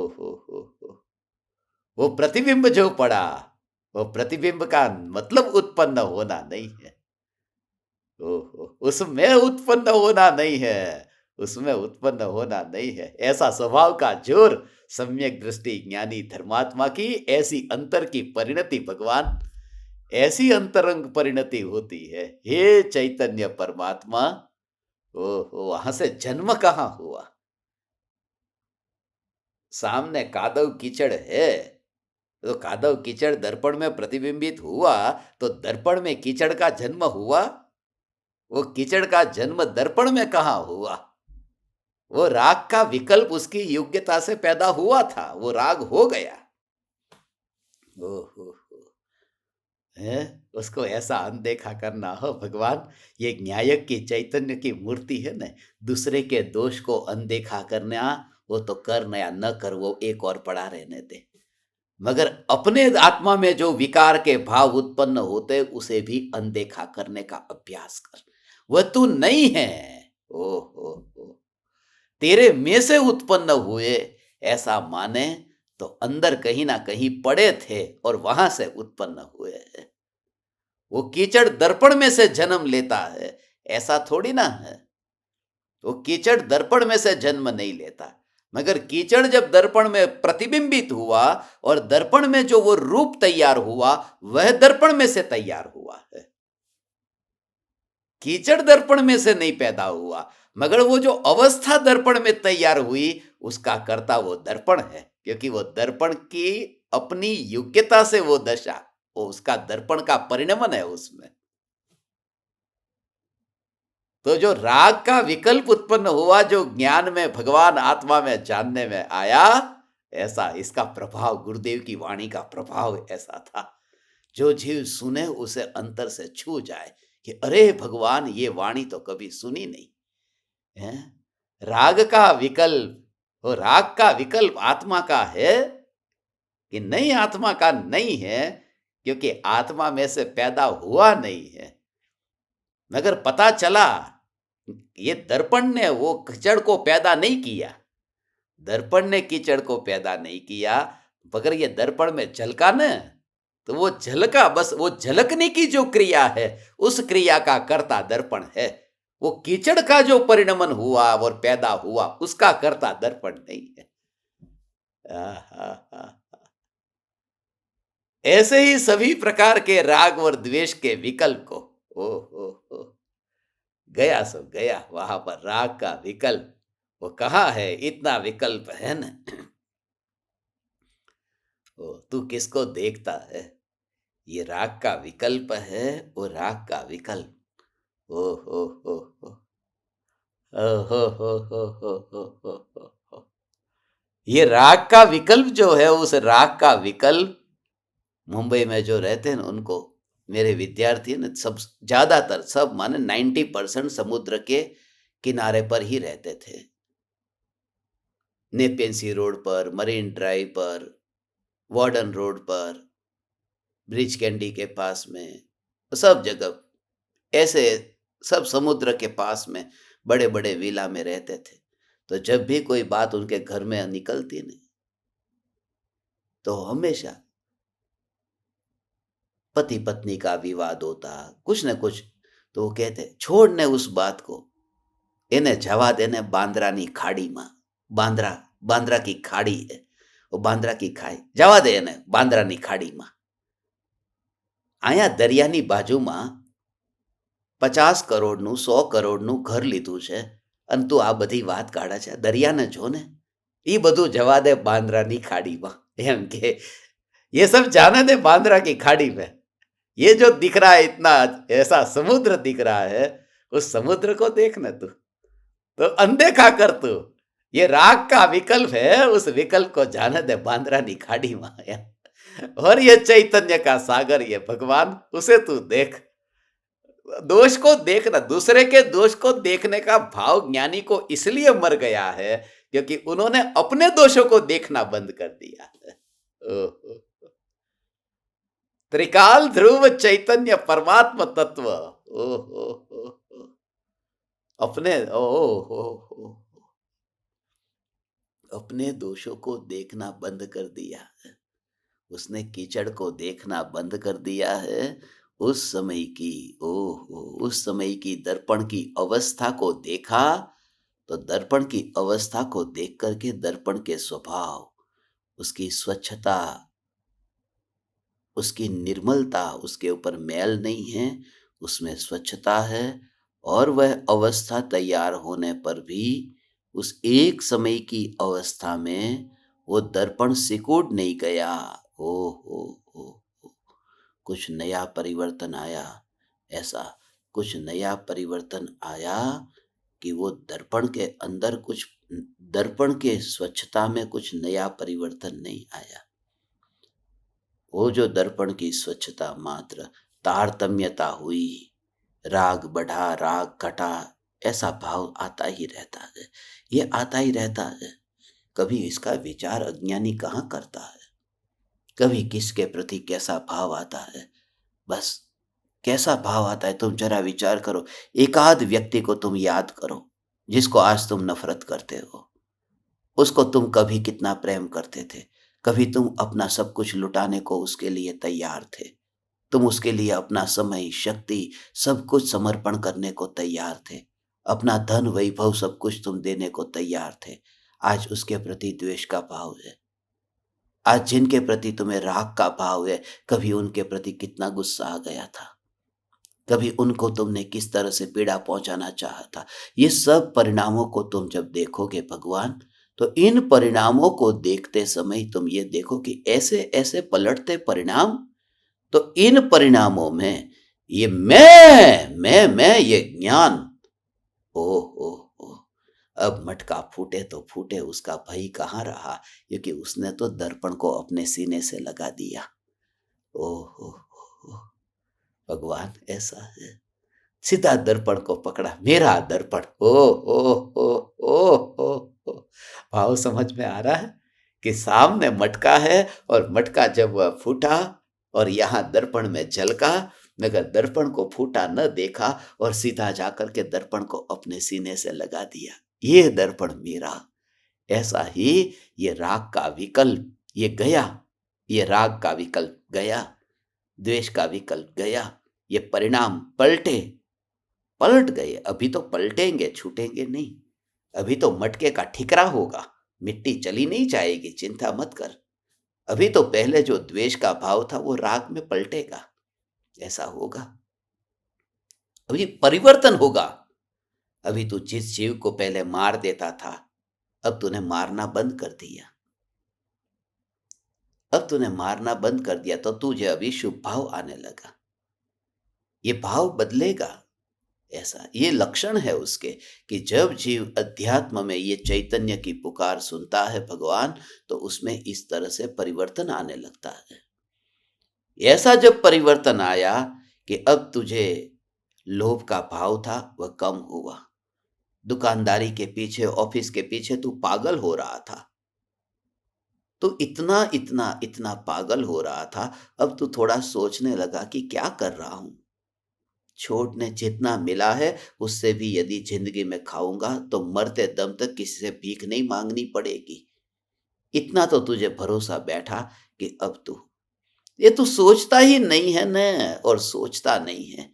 वो प्रतिबिंब जो पड़ा, वो प्रतिबिंब का मतलब उत्पन्न होना नहीं है। ओहो, उसमें उत्पन्न होना नहीं है, उसमें उत्पन्न होना नहीं है। ऐसा स्वभाव का जोर सम्यक दृष्टि ज्ञानी धर्मात्मा की, ऐसी अंतर की परिणति भगवान, ऐसी अंतरंग परिणति होती है। हे चैतन्य परमात्मा, ओहो, वहां से जन्म कहाँ हुआ। सामने कादव कीचड़ है, तो कादव कीचड़ दर्पण में प्रतिबिंबित हुआ, तो दर्पण में कीचड़ का जन्म हुआ। वो कीचड़ का जन्म दर्पण में कहाँ हुआ। वो राग का विकल्प उसकी योग्यता से पैदा हुआ था, वो राग हो गया। ओहो, है उसको ऐसा अनदेखा करना हो भगवान। ये न्यायक की चैतन्य की मूर्ति है ना, दूसरे के दोष को अनदेखा करना, वो तो कर या न कर, वो एक और पड़ा रहने दे। मगर अपने आत्मा में जो विकार के भाव उत्पन्न होते, उसे भी अनदेखा करने का अभ्यास कर। वह तू नहीं है, ओ तेरे में से उत्पन्न हुए ऐसा माने, तो अंदर कहीं ना कहीं पड़े थे और वहां से उत्पन्न हुए हैं। वो कीचड़ दर्पण में से जन्म लेता है, ऐसा थोड़ी ना है। वो कीचड़ दर्पण में से जन्म नहीं लेता, मगर कीचड़ जब दर्पण में प्रतिबिंबित हुआ, और दर्पण में जो वो रूप तैयार हुआ, वह दर्पण में से तैयार हुआ है। कीचड़ दर्पण में से नहीं पैदा हुआ, मगर वो जो अवस्था दर्पण में तैयार हुई, उसका कर्ता वो दर्पण है, क्योंकि वो दर्पण की अपनी योग्यता से वो दशा, वो उसका दर्पण का परिणमन है उसमें। तो जो राग का विकल्प उत्पन्न हुआ, जो ज्ञान में भगवान आत्मा में जानने में आया, ऐसा इसका प्रभाव, गुरुदेव की वाणी का प्रभाव ऐसा था। जो जीव सुने उसे अंतर से छू जाए कि अरे भगवान, ये वाणी तो कभी सुनी नहीं है। राग का विकल्प, वो राग का विकल्प आत्मा का है कि नहीं, आत्मा का नहीं है, क्योंकि आत्मा में से पैदा हुआ नहीं है। मगर पता चला, ये दर्पण ने वो कीचड़ को पैदा नहीं किया, दर्पण ने कीचड़ को पैदा नहीं किया, मगर ये दर्पण में झलका न, तो वो झलका, बस वो झलकने की जो क्रिया है, उस क्रिया का कर्ता दर्पण है। वो कीचड़ का जो परिणमन हुआ और पैदा हुआ, उसका कर्ता दर्पण नहीं है। ऐसे ही सभी प्रकार के राग और द्वेष के विकल्प को, ओ गया सो गया, वहां पर राग का विकल्प वो कहाँ है, इतना विकल्प है न। ओ तू किसको देखता है, ये राग का विकल्प है, वो राग का विकल्प। ओ हो हो ओ हो। ये राग का विकल्प जो है, उस राग का विकल्प मुंबई में जो रहते हैं ना उनको, मेरे विद्यार्थी ना सब, ज्यादातर सब माने 90% समुद्र के किनारे पर ही रहते थे। नेपेंसी रोड पर, मरीन ड्राइव पर, वार्डन रोड पर, ब्रिज कैंडी के पास में, सब जगह ऐसे, सब समुद्र के पास में बड़े बड़े विला में रहते थे। तो जब भी कोई बात उनके घर में निकलती नहीं, तो हमेशा पति पत्नी का विवाद होता, कुछ न कुछ। तो वो कहते छोड़ ने उस बात को, એને જવા દેને બાંદ્રાની ખાડીમાં। બાંદ્રા, બાંદ્રા की खाड़ी है, वो बांद्रा की खाई जवा दे એને બાંદ્રાની ખાડીમાં। અહીંયા દરિયાની બાજુમાં 50 કરોડનું 100 કરોડનું ઘર લીધું છે, અને તું આ બધી વાત કાઢે છે, દરિયાને જો ને, એ બધું જવા દે બાંદ્રાની ખાડીમાં। એમ કે ये सब जाने दे बांद्रा की खाड़ी में। ये जो दिख रहा है इतना ऐसा समुद्र दिख रहा है, उस समुद्र को देखना तू, तो अनदेखा कर तू। ये राग का विकल्प है, उस विकल्प को जाने दे बांद्रा नी खाड़ी में। और ये चैतन्य का सागर, ये भगवान, उसे तू देख। दोष को देखना, दूसरे के दोष को देखने का भाव ज्ञानी को इसलिए मर गया है क्योंकि उन्होंने अपने दोषों को देखना बंद कर दिया है। ओहो। त्रिकाल ध्रुव चैतन्य परमात्मा तत्व, ओहो, अपने ओहो, अपने दोषों को देखना बंद कर दिया है। उसने कीचड़ को देखना बंद कर दिया है। उस समय की, ओहो, उस समय की दर्पण की अवस्था को देखा, तो दर्पण की अवस्था को देख करके दर्पण के स्वभाव, उसकी स्वच्छता, उसकी निर्मलता, उसके ऊपर मैल नहीं है, उसमें स्वच्छता है। और वह अवस्था तैयार होने पर भी उस एक समय की अवस्था में वो दर्पण सिकुड़ नहीं गया। ओ हो, कुछ नया परिवर्तन आया। ऐसा कुछ नया परिवर्तन आया कि वो दर्पण के अंदर कुछ, दर्पण के स्वच्छता में कुछ नया परिवर्तन नहीं आया। वो जो दर्पण की स्वच्छता मात्र, तारतम्यता हुई, राग बढ़ा राग घटा, ऐसा भाव आता ही रहता है। ये आता ही रहता है। कभी इसका विचार अज्ञानी कहाँ करता है, कभी किसके प्रति कैसा भाव आता है। बस कैसा भाव आता है तुम जरा विचार करो। एकाध व्यक्ति को तुम याद करो जिसको आज तुम नफरत करते हो। उसको तुम कभी कितना प्रेम करते थे, कभी तुम अपना सब कुछ लुटाने को उसके लिए तैयार थे। तुम उसके लिए अपना समय, शक्ति, सब कुछ समर्पण करने को तैयार थे। अपना धन, वैभव, सब कुछ तुम देने को तैयार थे। आज उसके प्रति द्वेष का भाव है। आज जिनके प्रति तुम्हें राग का भाव है, कभी उनके प्रति कितना गुस्सा आ गया था, कभी उनको तुमने किस तरह से पीड़ा पहुंचाना चाहा था। ये सब परिणामों को तुम जब देखोगे भगवान, तो इन परिणामों को देखते समय तुम ये देखो कि ऐसे ऐसे पलटते परिणाम। तो इन परिणामों में ये मैं ये ज्ञान, ओ, अब मटका फूटे तो फूटे, उसका भय कहाँ रहा, क्योंकि उसने तो दर्पण को अपने सीने से लगा दिया। ओ, भगवान ऐसा है। सीधा दर्पण को पकड़ा, मेरा दर्पण। ओ, भाव समझ में आ रहा है कि सामने मटका है, और मटका जब वह फूटा और यहाँ दर्पण में झलका, मगर दर्पण को फूटा न देखा और सीधा जाकर के दर्पण को अपने सीने से लगा दिया। ये दर्पण मेरा। ऐसा ही ये राग का विकल्प ये गया, ये राग का विकल्प गया, द्वेष का विकल्प गया, ये परिणाम पलट गए। अभी तो पलटेंगे, छूटेंगे नहीं। अभी तो मटके का ठिकरा होगा, मिट्टी चली नहीं जाएगी, चिंता मत कर। अभी तो पहले जो द्वेष का भाव था वो राग में पलटेगा, ऐसा होगा। अभी परिवर्तन होगा। अभी तू जिस जीव को पहले मार देता था, अब तूने मारना बंद कर दिया। अब तूने मारना बंद कर दिया तो तुझे अभी शुभ भाव आने लगा। ये भाव बदलेगा। ऐसा ये लक्षण है उसके कि जब जीव अध्यात्म में ये चैतन्य की पुकार सुनता है भगवान, तो उसमें इस तरह से परिवर्तन आने लगता है। ऐसा जब परिवर्तन आया कि अब तुझे लोभ का भाव था वह कम हुआ, दुकानदारी के पीछे, ऑफिस के पीछे तू पागल हो रहा था, तो इतना इतना इतना पागल हो रहा था, अब तू थोड़ा सोचने लगा कि क्या कर रहा हूं। छोड़ने जितना मिला है उससे भी यदि जिंदगी में खाऊंगा तो मरते दम तक किसी से भीख नहीं मांगनी पड़ेगी। इतना तो तुझे भरोसा बैठा कि अब तू, ये तू सोचता ही नहीं है न, और सोचता नहीं है।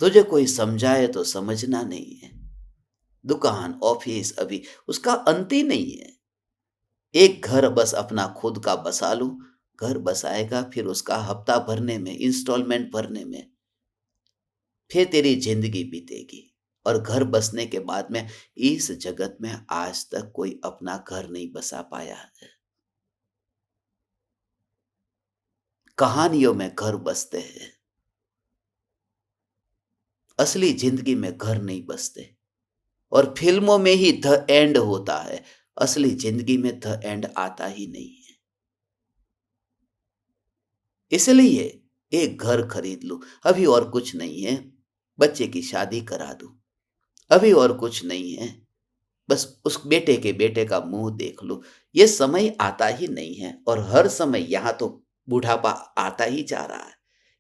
तुझे कोई समझाए तो समझना नहीं है। दुकान, ऑफिस अभी उसका अंत ही नहीं है। एक घर बस अपना खुद का बसा लूं, घर बसाएगा फिर उसका हफ्ता भरने में, इंस्टॉलमेंट भरने में फिर तेरी जिंदगी बीतेगी। और घर बसने के बाद में इस जगत में आज तक कोई अपना घर नहीं बसा पाया है। कहानियों में घर बसते हैं, असली जिंदगी में घर नहीं बसते। और फिल्मों में ही द एंड होता है, असली जिंदगी में द एंड आता ही नहीं है। इसलिए एक घर खरीद लूं, अभी और कुछ नहीं है, बच्चे की शादी करा दूं, अभी और कुछ नहीं है, बस उस बेटे के बेटे का मुंह देख लो। ये समय आता ही नहीं है, और हर समय यहां तो बुढ़ापा आता ही जा रहा है।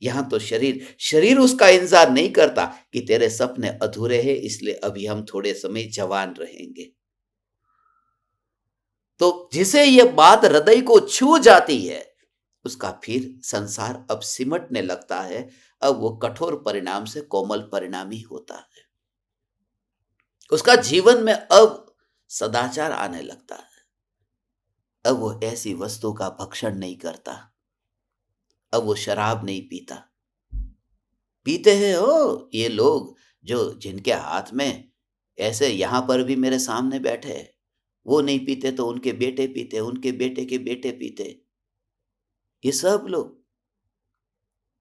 यहां तो शरीर शरीर उसका इंतजार नहीं करता कि तेरे सपने अधूरे हैं, इसलिए अभी हम थोड़े समय जवान रहेंगे। तो जिसे ये बात हृदय को छू जाती है, उसका फिर संसार अब सिमटने लगता है। अब वो कठोर परिणाम से कोमल परिणाम ही होता है। उसका जीवन में अब सदाचार आने लगता है। अब वो ऐसी वस्तु का भक्षण नहीं करता, अब वो शराब नहीं पीता। पीते हैं हो ये लोग जो जिनके हाथ में, ऐसे यहां पर भी मेरे सामने बैठे हैं, वो नहीं पीते तो उनके बेटे पीते, उनके बेटे के बेटे पीते। ये सब लोग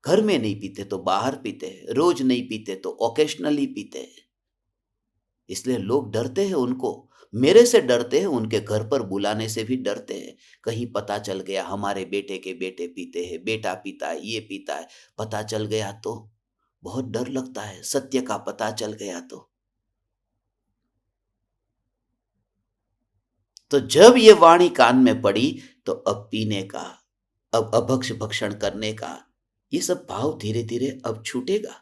घर में नहीं पीते तो बाहर पीते हैं, रोज नहीं पीते तो ओकेशनली पीते हैं। इसलिए लोग डरते हैं उनको, मेरे से डरते हैं, उनके घर पर बुलाने से भी डरते हैं। कहीं पता चल गया हमारे बेटे के बेटे पीते हैं, बेटा पीता है, ये पीता है, पता चल गया तो बहुत डर लगता है। सत्य का पता चल गया तो जब ये वाणी कान में पड़ी, तो अब पीने का, अब अभक्ष भक्षण करने का, ये सब भाव धीरे धीरे अब छूटेगा।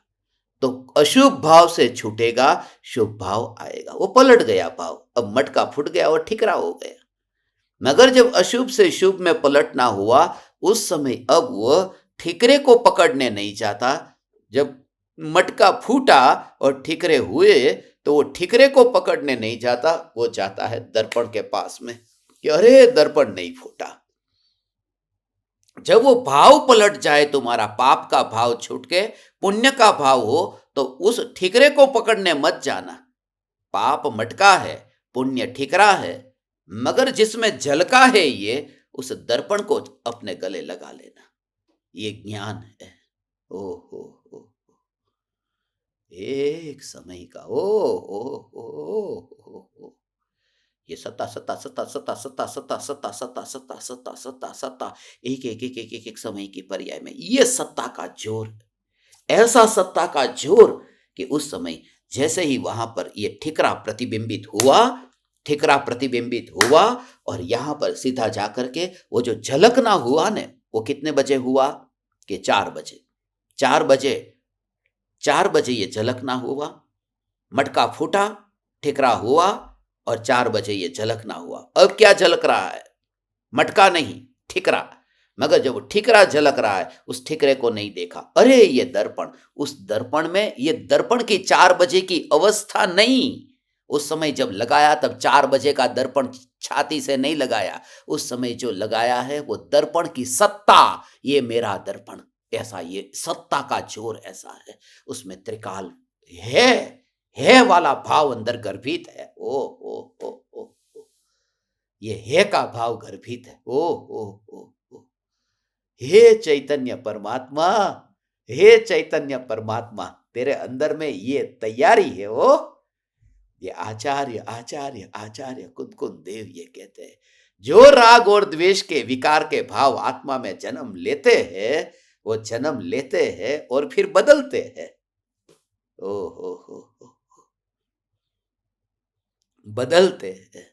तो अशुभ भाव से छूटेगा, शुभ भाव आएगा। वो पलट गया भाव, अब मटका फूट गया और ठिकरा हो गया। मगर जब अशुभ से शुभ में पलटना हुआ, उस समय अब वह ठिकरे को पकड़ने नहीं चाहता। जब मटका फूटा और ठिकरे हुए, तो वो ठिकरे को पकड़ने नहीं जाता, वो जाता है दर्पण के पास में कि अरे दर्पण नहीं फूटा। जब वो भाव पलट जाए, तुम्हारा पाप का भाव छूट के पुण्य का भाव हो, तो उस ठिकरे को पकड़ने मत जाना। पाप मटका है, पुण्य ठिकरा है, मगर जिसमें झलका है ये, उस दर्पण को अपने गले लगा लेना। ये ज्ञान है। ओ हो, एक समय का ओ, ये सत्ता सत्ता सत्ता सत्ता सत्ता सत्ता सत्ता सत्ता सत्ता सत्ता सत्ता सत्ता, एक एक एक एक एक एक समय की पर्याय में ये सत्ता का जोर, ऐसा सत्ता का जोर कि उस समय जैसे ही वहां पर ये ठिकरा प्रतिबिंबित हुआ, ठिकरा प्रतिबिंबित हुआ, और यहां पर सीधा जाकर के वो जो झलकना हुआ ने, वो कितने बजे हुआ कि 4 बजे, 4 बजे, 4 बजे ये झलकना हुआ। मटका फूटा, ठिकरा हुआ, और 4 बजे ये झलकना हुआ। अब क्या झलक रहा है? मटका नहीं, ठिकरा। मगर जब वो ठिकरा झलक रहा है, उस ठिकरे को नहीं देखा। अरे ये दर्पण, उस दर्पण में, ये दर्पण की 4 बजे की अवस्था नहीं। उस समय जब लगाया तब 4 बजे का दर्पण छाती से नहीं लगाया। उस समय जो लगाया है वो दर्पण की सत्ता, ये मेरा दर्पण, ऐसा ये सत्ता का जोर ऐसा है। उसमें त्रिकाल है वाला भाव अंदर गर्भित है। ओ, ये है का भाव गर्भित है। हे चैतन्य परमात्मा, हे चैतन्य परमात्मा, तेरे अंदर में ये तैयारी है वो। ये आचार्य आचार्य आचार्य कुंदकुंद देव ये कहते हैं, जो राग और द्वेष के विकार के भाव आत्मा में जन्म लेते हैं, वो जन्म लेते हैं और फिर बदलते हैं। ओ हो, बदलते हैं।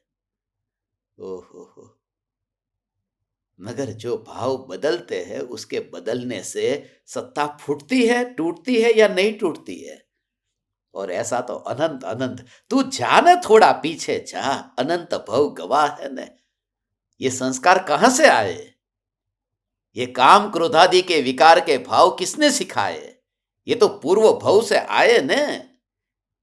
ओ हो, मगर जो भाव बदलते हैं उसके बदलने से सत्ता फूटती है, टूटती है या नहीं टूटती है। और ऐसा तो अनंत अनंत, तू जा न थोड़ा पीछे जा, अनंत भव गवाह है न। ये संस्कार कहां से आए? ये काम क्रोधादि के विकार के भाव किसने सिखाए? ये तो पूर्व भव से आए न।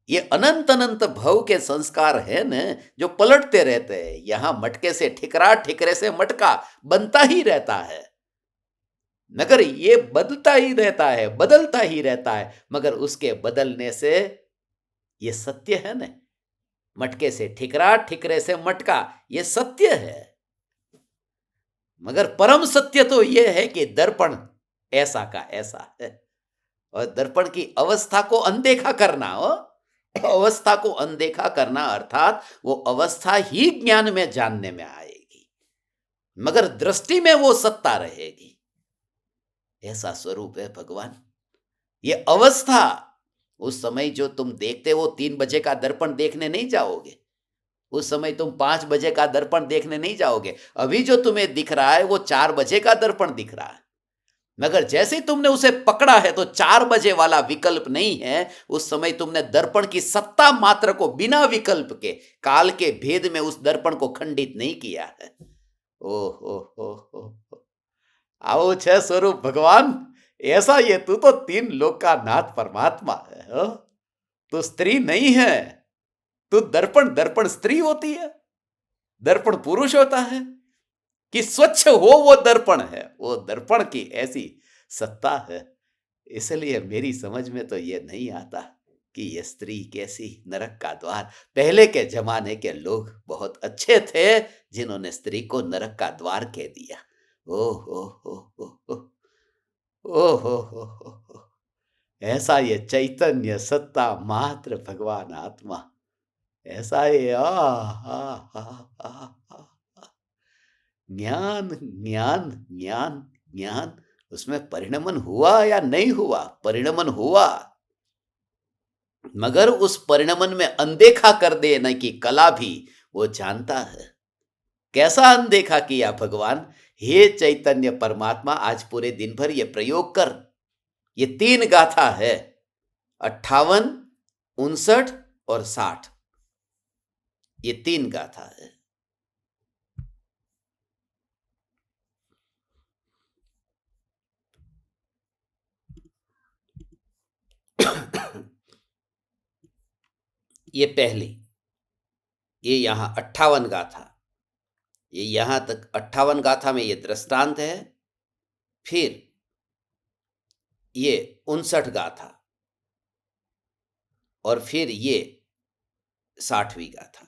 ये अनंत अनंत भव के संस्कार है न, जो पलटते रहते हैं। यहां मटके से ठिकरा, ठिकरे से मटका बनता ही रहता है, मगर ये बदलता ही रहता है, बदलता ही रहता है। मगर उसके बदलने से ये सत्य है न, मटके से ठिकरा, ठिकरे से मटका, ये सत्य है। मगर परम सत्य तो ये है कि दर्पण ऐसा का ऐसा है, और दर्पण की अवस्था को अनदेखा करना हो। अवस्था को अनदेखा करना अर्थात वो अवस्था ही ज्ञान में जानने में आएगी, मगर दृष्टि में वो सत्ता रहेगी। ऐसा स्वरूप है भगवान। ये अवस्था, उस समय जो तुम देखते हो 3 बजे का दर्पण देखने नहीं जाओगे, उस समय तुम 5 बजे का दर्पण देखने नहीं जाओगे। अभी जो तुम्हें दिख रहा है वो 4 बजे का दर्पण दिख रहा है, मगर जैसे ही तुमने उसे पकड़ा है तो 4 बजे वाला विकल्प नहीं है। उस समय तुमने दर्पण की सत्ता मात्र को बिना विकल्प के, काल के भेद में उस दर्पण को खंडित नहीं किया है। ओ हो, आओ छह स्वरूप भगवान। ऐसा ये तू तो 3 लोक का नाथ परमात्मा है हो? तू स्त्री नहीं है, तू दर्पण, दर्पण स्त्री होती है, दर्पण पुरुष होता है। कि स्वच्छ हो वो दर्पण है, वो दर्पण की ऐसी सत्ता है। इसलिए मेरी समझ में तो ये नहीं आता कि ये स्त्री कैसी नरक का द्वार। पहले के जमाने के लोग बहुत अच्छे थे जिन्होंने स्त्री को नरक का द्वार कह दिया। ओ हो, ओ हो, ऐसा ये चैतन्य सत्ता मात्र भगवान आत्मा, ऐसा ये ज्ञान ज्ञान ज्ञान ज्ञान, उसमें परिणमन हुआ या नहीं हुआ? परिणमन हुआ, मगर उस परिणमन में अनदेखा कर देने की कला भी वो जानता है। कैसा अनदेखा किया भगवान? हे चैतन्य परमात्मा, आज पूरे दिन भर ये प्रयोग कर। ये 3 गाथा है, 58, 59 और 60। ये 3 गाथा है। ये पहली, ये यहां 58 गाथा, ये यहां तक 58 गाथा में ये दृष्टांत है। फिर ये 59 गाथा और फिर ये 60वीं गाथा।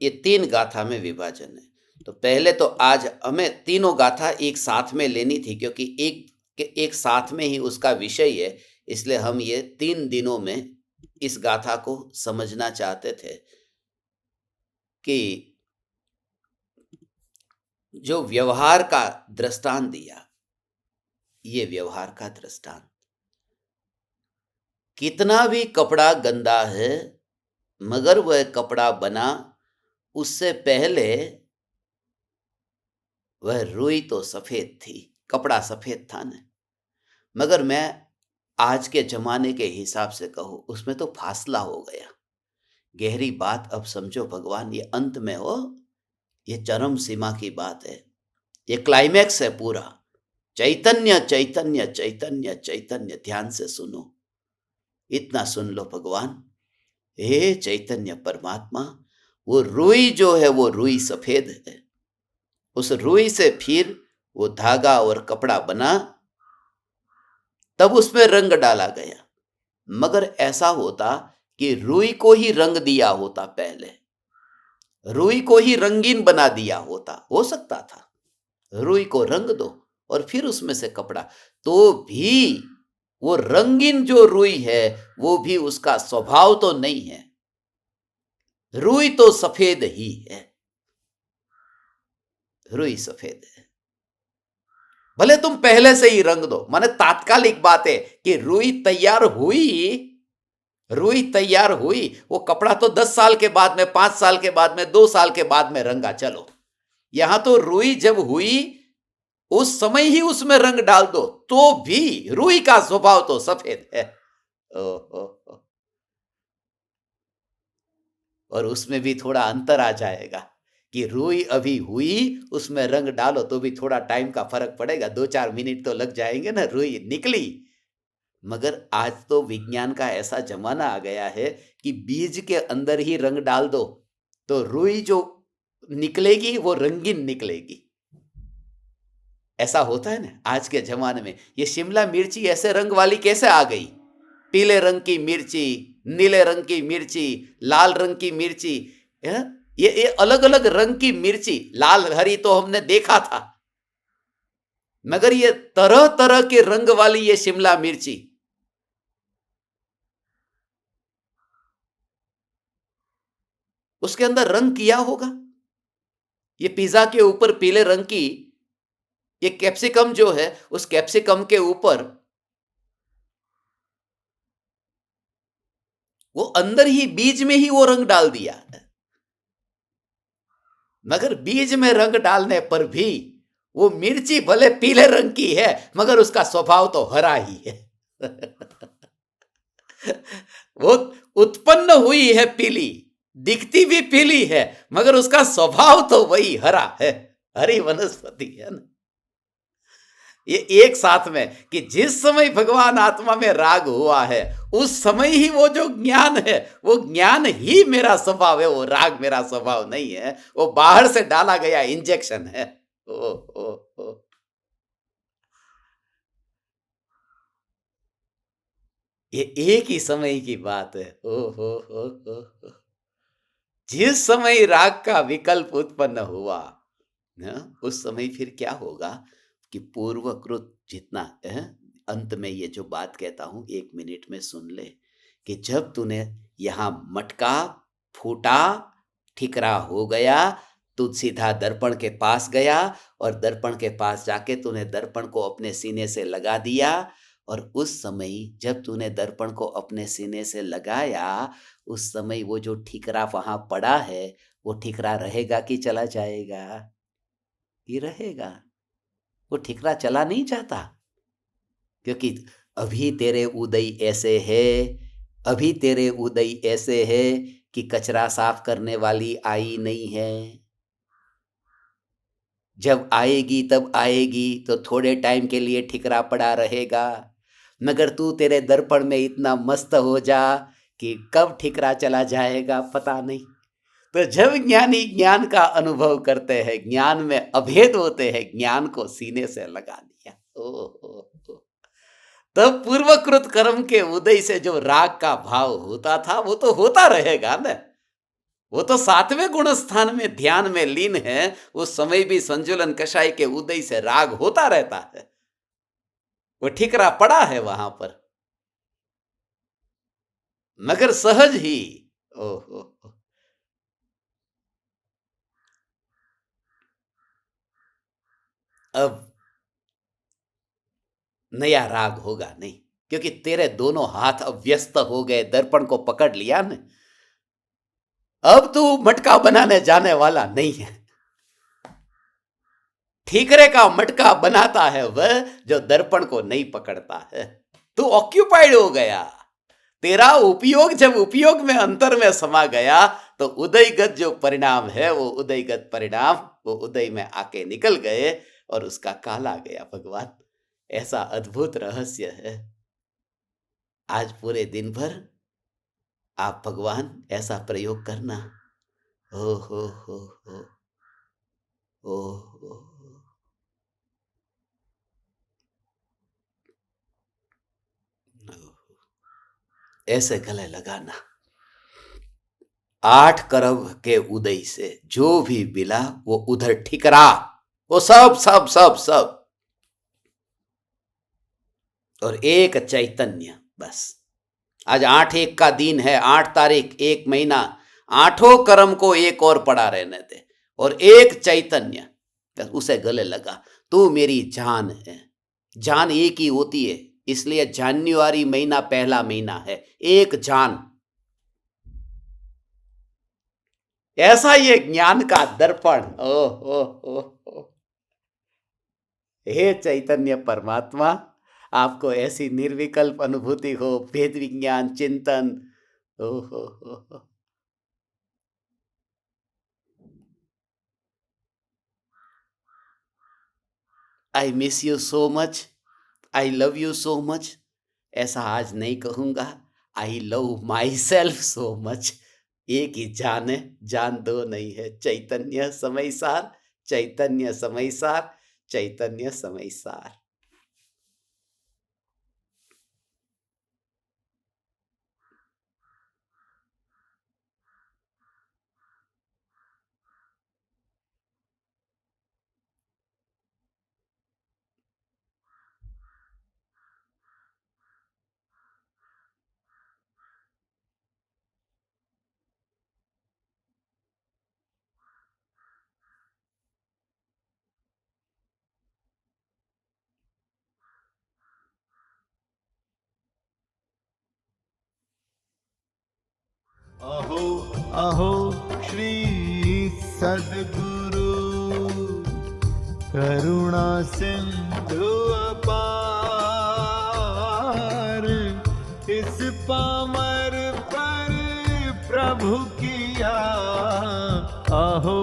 ये 3 गाथा में विभाजन है। तो पहले तो आज हमें तीनों गाथा एक साथ में लेनी थी, क्योंकि एक साथ में ही उसका विषय है। इसलिए हम ये 3 दिनों में इस गाथा को समझना चाहते थे कि जो व्यवहार का दृष्टांत दिया, ये व्यवहार का दृष्टांत, कितना भी कपड़ा गंदा है मगर वह कपड़ा बना, उससे पहले वह रुई तो सफेद थी, कपड़ा सफेद था ना। मगर मैं आज के जमाने के हिसाब से कहूं, उसमें तो फासला हो गया। गहरी बात अब समझो भगवान, ये अंत में हो, ये चरम सीमा की बात है, ये क्लाइमैक्स है पूरा। चैतन्य चैतन्य चैतन्य चैतन्य, ध्यान से सुनो, इतना सुन लो भगवान। हे चैतन्य परमात्मा, वो रुई जो है वो रुई सफेद है। उस रुई से फिर वो धागा और कपड़ा बना, तब उसमें रंग डाला गया। मगर ऐसा होता कि रुई को ही रंग दिया होता, पहले रुई को ही रंगीन बना दिया होता, हो सकता था। रुई को रंग दो और फिर उसमें से कपड़ा, तो भी वो रंगीन जो रुई है वो भी उसका स्वभाव तो नहीं है। रुई तो सफेद ही है, रुई सफेद है। भले तुम पहले से ही रंग दो, माने तात्कालिक बात है कि रुई तैयार हुई, वो कपड़ा तो 10 साल के बाद में, 5 साल के बाद में, 2 साल के बाद में रंगा। चलो, यहां तो रुई जब हुई उस समय ही उसमें रंग डाल दो तो भी रुई का स्वभाव तो सफेद है। ओ। और उसमें भी थोड़ा अंतर आ जाएगा कि रुई अभी हुई, उसमें रंग डालो तो भी थोड़ा टाइम का फर्क पड़ेगा, 2-4 मिनट तो लग जाएंगे ना, रुई निकली। मगर आज तो विज्ञान का ऐसा जमाना आ गया है कि बीज के अंदर ही रंग डाल दो तो रुई जो निकलेगी वो रंगीन निकलेगी। ऐसा होता है ना आज के जमाने में। ये शिमला मिर्ची ऐसे रंग वाली कैसे आ गई? पीले रंग की मिर्ची, नीले रंग की मिर्ची, लाल रंग की मिर्ची, ये अलग अलग रंग की मिर्ची। लाल हरी तो हमने देखा था, मगर ये तरह तरह के रंग वाली ये शिमला मिर्ची, उसके अंदर रंग किया होगा। ये पिज्जा के ऊपर पीले रंग की ये कैप्सिकम जो है, उस कैप्सिकम के ऊपर वो अंदर ही बीज में ही वो रंग डाल दिया। मगर बीज में रंग डालने पर भी वो मिर्ची भले पीले रंग की है मगर उसका स्वभाव तो हरा ही है। वो उत्पन्न हुई है पीली, दिखती भी पीली है, मगर उसका स्वभाव तो वही हरा है, हरी वनस्पति है ना। ये एक साथ में कि जिस समय भगवान आत्मा में राग हुआ है उस समय ही वो जो ज्ञान है वो ज्ञान ही मेरा स्वभाव है, वो राग मेरा स्वभाव नहीं है, वो बाहर से डाला गया इंजेक्शन है। ओ। ये एक ही समय की बात है। ओ। जिस समय राग का विकल्प उत्पन्न हुआ उस समय फिर क्या होगा कि पूर्वकृत जितना है, अंत में ये जो बात कहता हूं 1 मिनट में सुन ले कि जब तूने यहां मटका फूटा, ठिकरा हो गया, तू सीधा दर्पण के पास गया और दर्पण के पास जाके तूने दर्पण को अपने सीने से लगा दिया। और उस समय जब तूने दर्पण को अपने सीने से लगाया उस समय वो जो ठिकरा वहां पड़ा है वो ठिकरा रहेगा कि चला जाएगा? ये रहेगा। वो ठिकरा चला नहीं जाता, क्योंकि अभी तेरे उदय ऐसे है, अभी तेरे उदय ऐसे है कि कचरा साफ करने वाली आई नहीं है। जब आएगी तब आएगी तो थोड़े टाइम के लिए ठिकरा पड़ा रहेगा, मगर तू तेरे दर्पण में इतना मस्त हो जा कि कब ठिकरा चला जाएगा पता नहीं। तो जब ज्ञानी ज्ञान का अनुभव करते हैं, ज्ञान में अभेद होते हैं, ज्ञान को सीने से लगा दिया। ओ। तब पूर्वकृत कर्म के उदय से जो राग का भाव होता था वो तो होता रहेगा ना। वो तो 7वें गुण स्थान में ध्यान में लीन है, उस समय भी संजुलन कषाय के उदय से राग होता रहता है। वो ठिकरा पड़ा है वहां पर, मगर सहज ही। ओहो, अब नया राग होगा नहीं, क्योंकि तेरे दोनों हाथ अब व्यस्त हो गए, दर्पण को पकड़ लिया ने। अब तू मटका बनाने जाने वाला नहीं है। ठीकरे का मटका बनाता है वह जो दर्पण को नहीं पकड़ता है। तू ऑक्यूपाइड हो गया, तेरा उपयोग जब उपयोग में अंतर में समा गया तो उदयगत जो परिणाम है वो उदयगत परिणाम वो उदय में आके निकल गए और उसका काल आ गया। भगवान, ऐसा अद्भुत रहस्य है। आज पूरे दिन भर आप भगवान ऐसा प्रयोग करना। हो हो ओ, ओ, ऐसे गले लगाना। 8 करब के उदय से जो भी मिला वो उधर ठिकरा, वो सब सब सब सब और एक चैतन्य। बस आज 8/1 का दिन है, 8 तारीख, 1 महीना, 8 कर्म को एक और पड़ा रहने दे और एक चैतन्य बस उसे गले लगा। तू मेरी जान है। जान एक ही होती है, इसलिए जनवरी महीना पहला महीना है। एक जान, ऐसा ये ज्ञान का दर्पण। ओ ओ ओ ओ हे चैतन्य परमात्मा, आपको ऐसी निर्विकल्प अनुभूति हो, भेद विज्ञान चिंतन। ओ हो। I miss you so much, I love you so much. ऐसा आज नहीं कहूंगा, I love my self so much. एक ही जान है, जान दो नहीं है। चैतन्य समयसार, चैतन्य समयसार, चैतन्य समयसार। अहो अहो श्री सद्गुरु, करुणा सिंधु अपार, इस पामर पर प्रभु किया अहो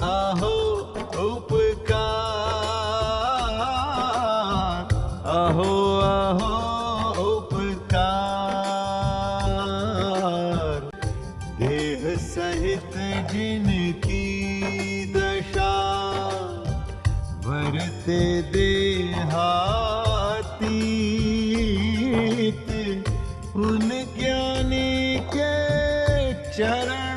अहो उपकार, अहो अहो उपकार। देह सहित जिनकी दशा, वरते देहातीत, उन ज्ञानी के चरण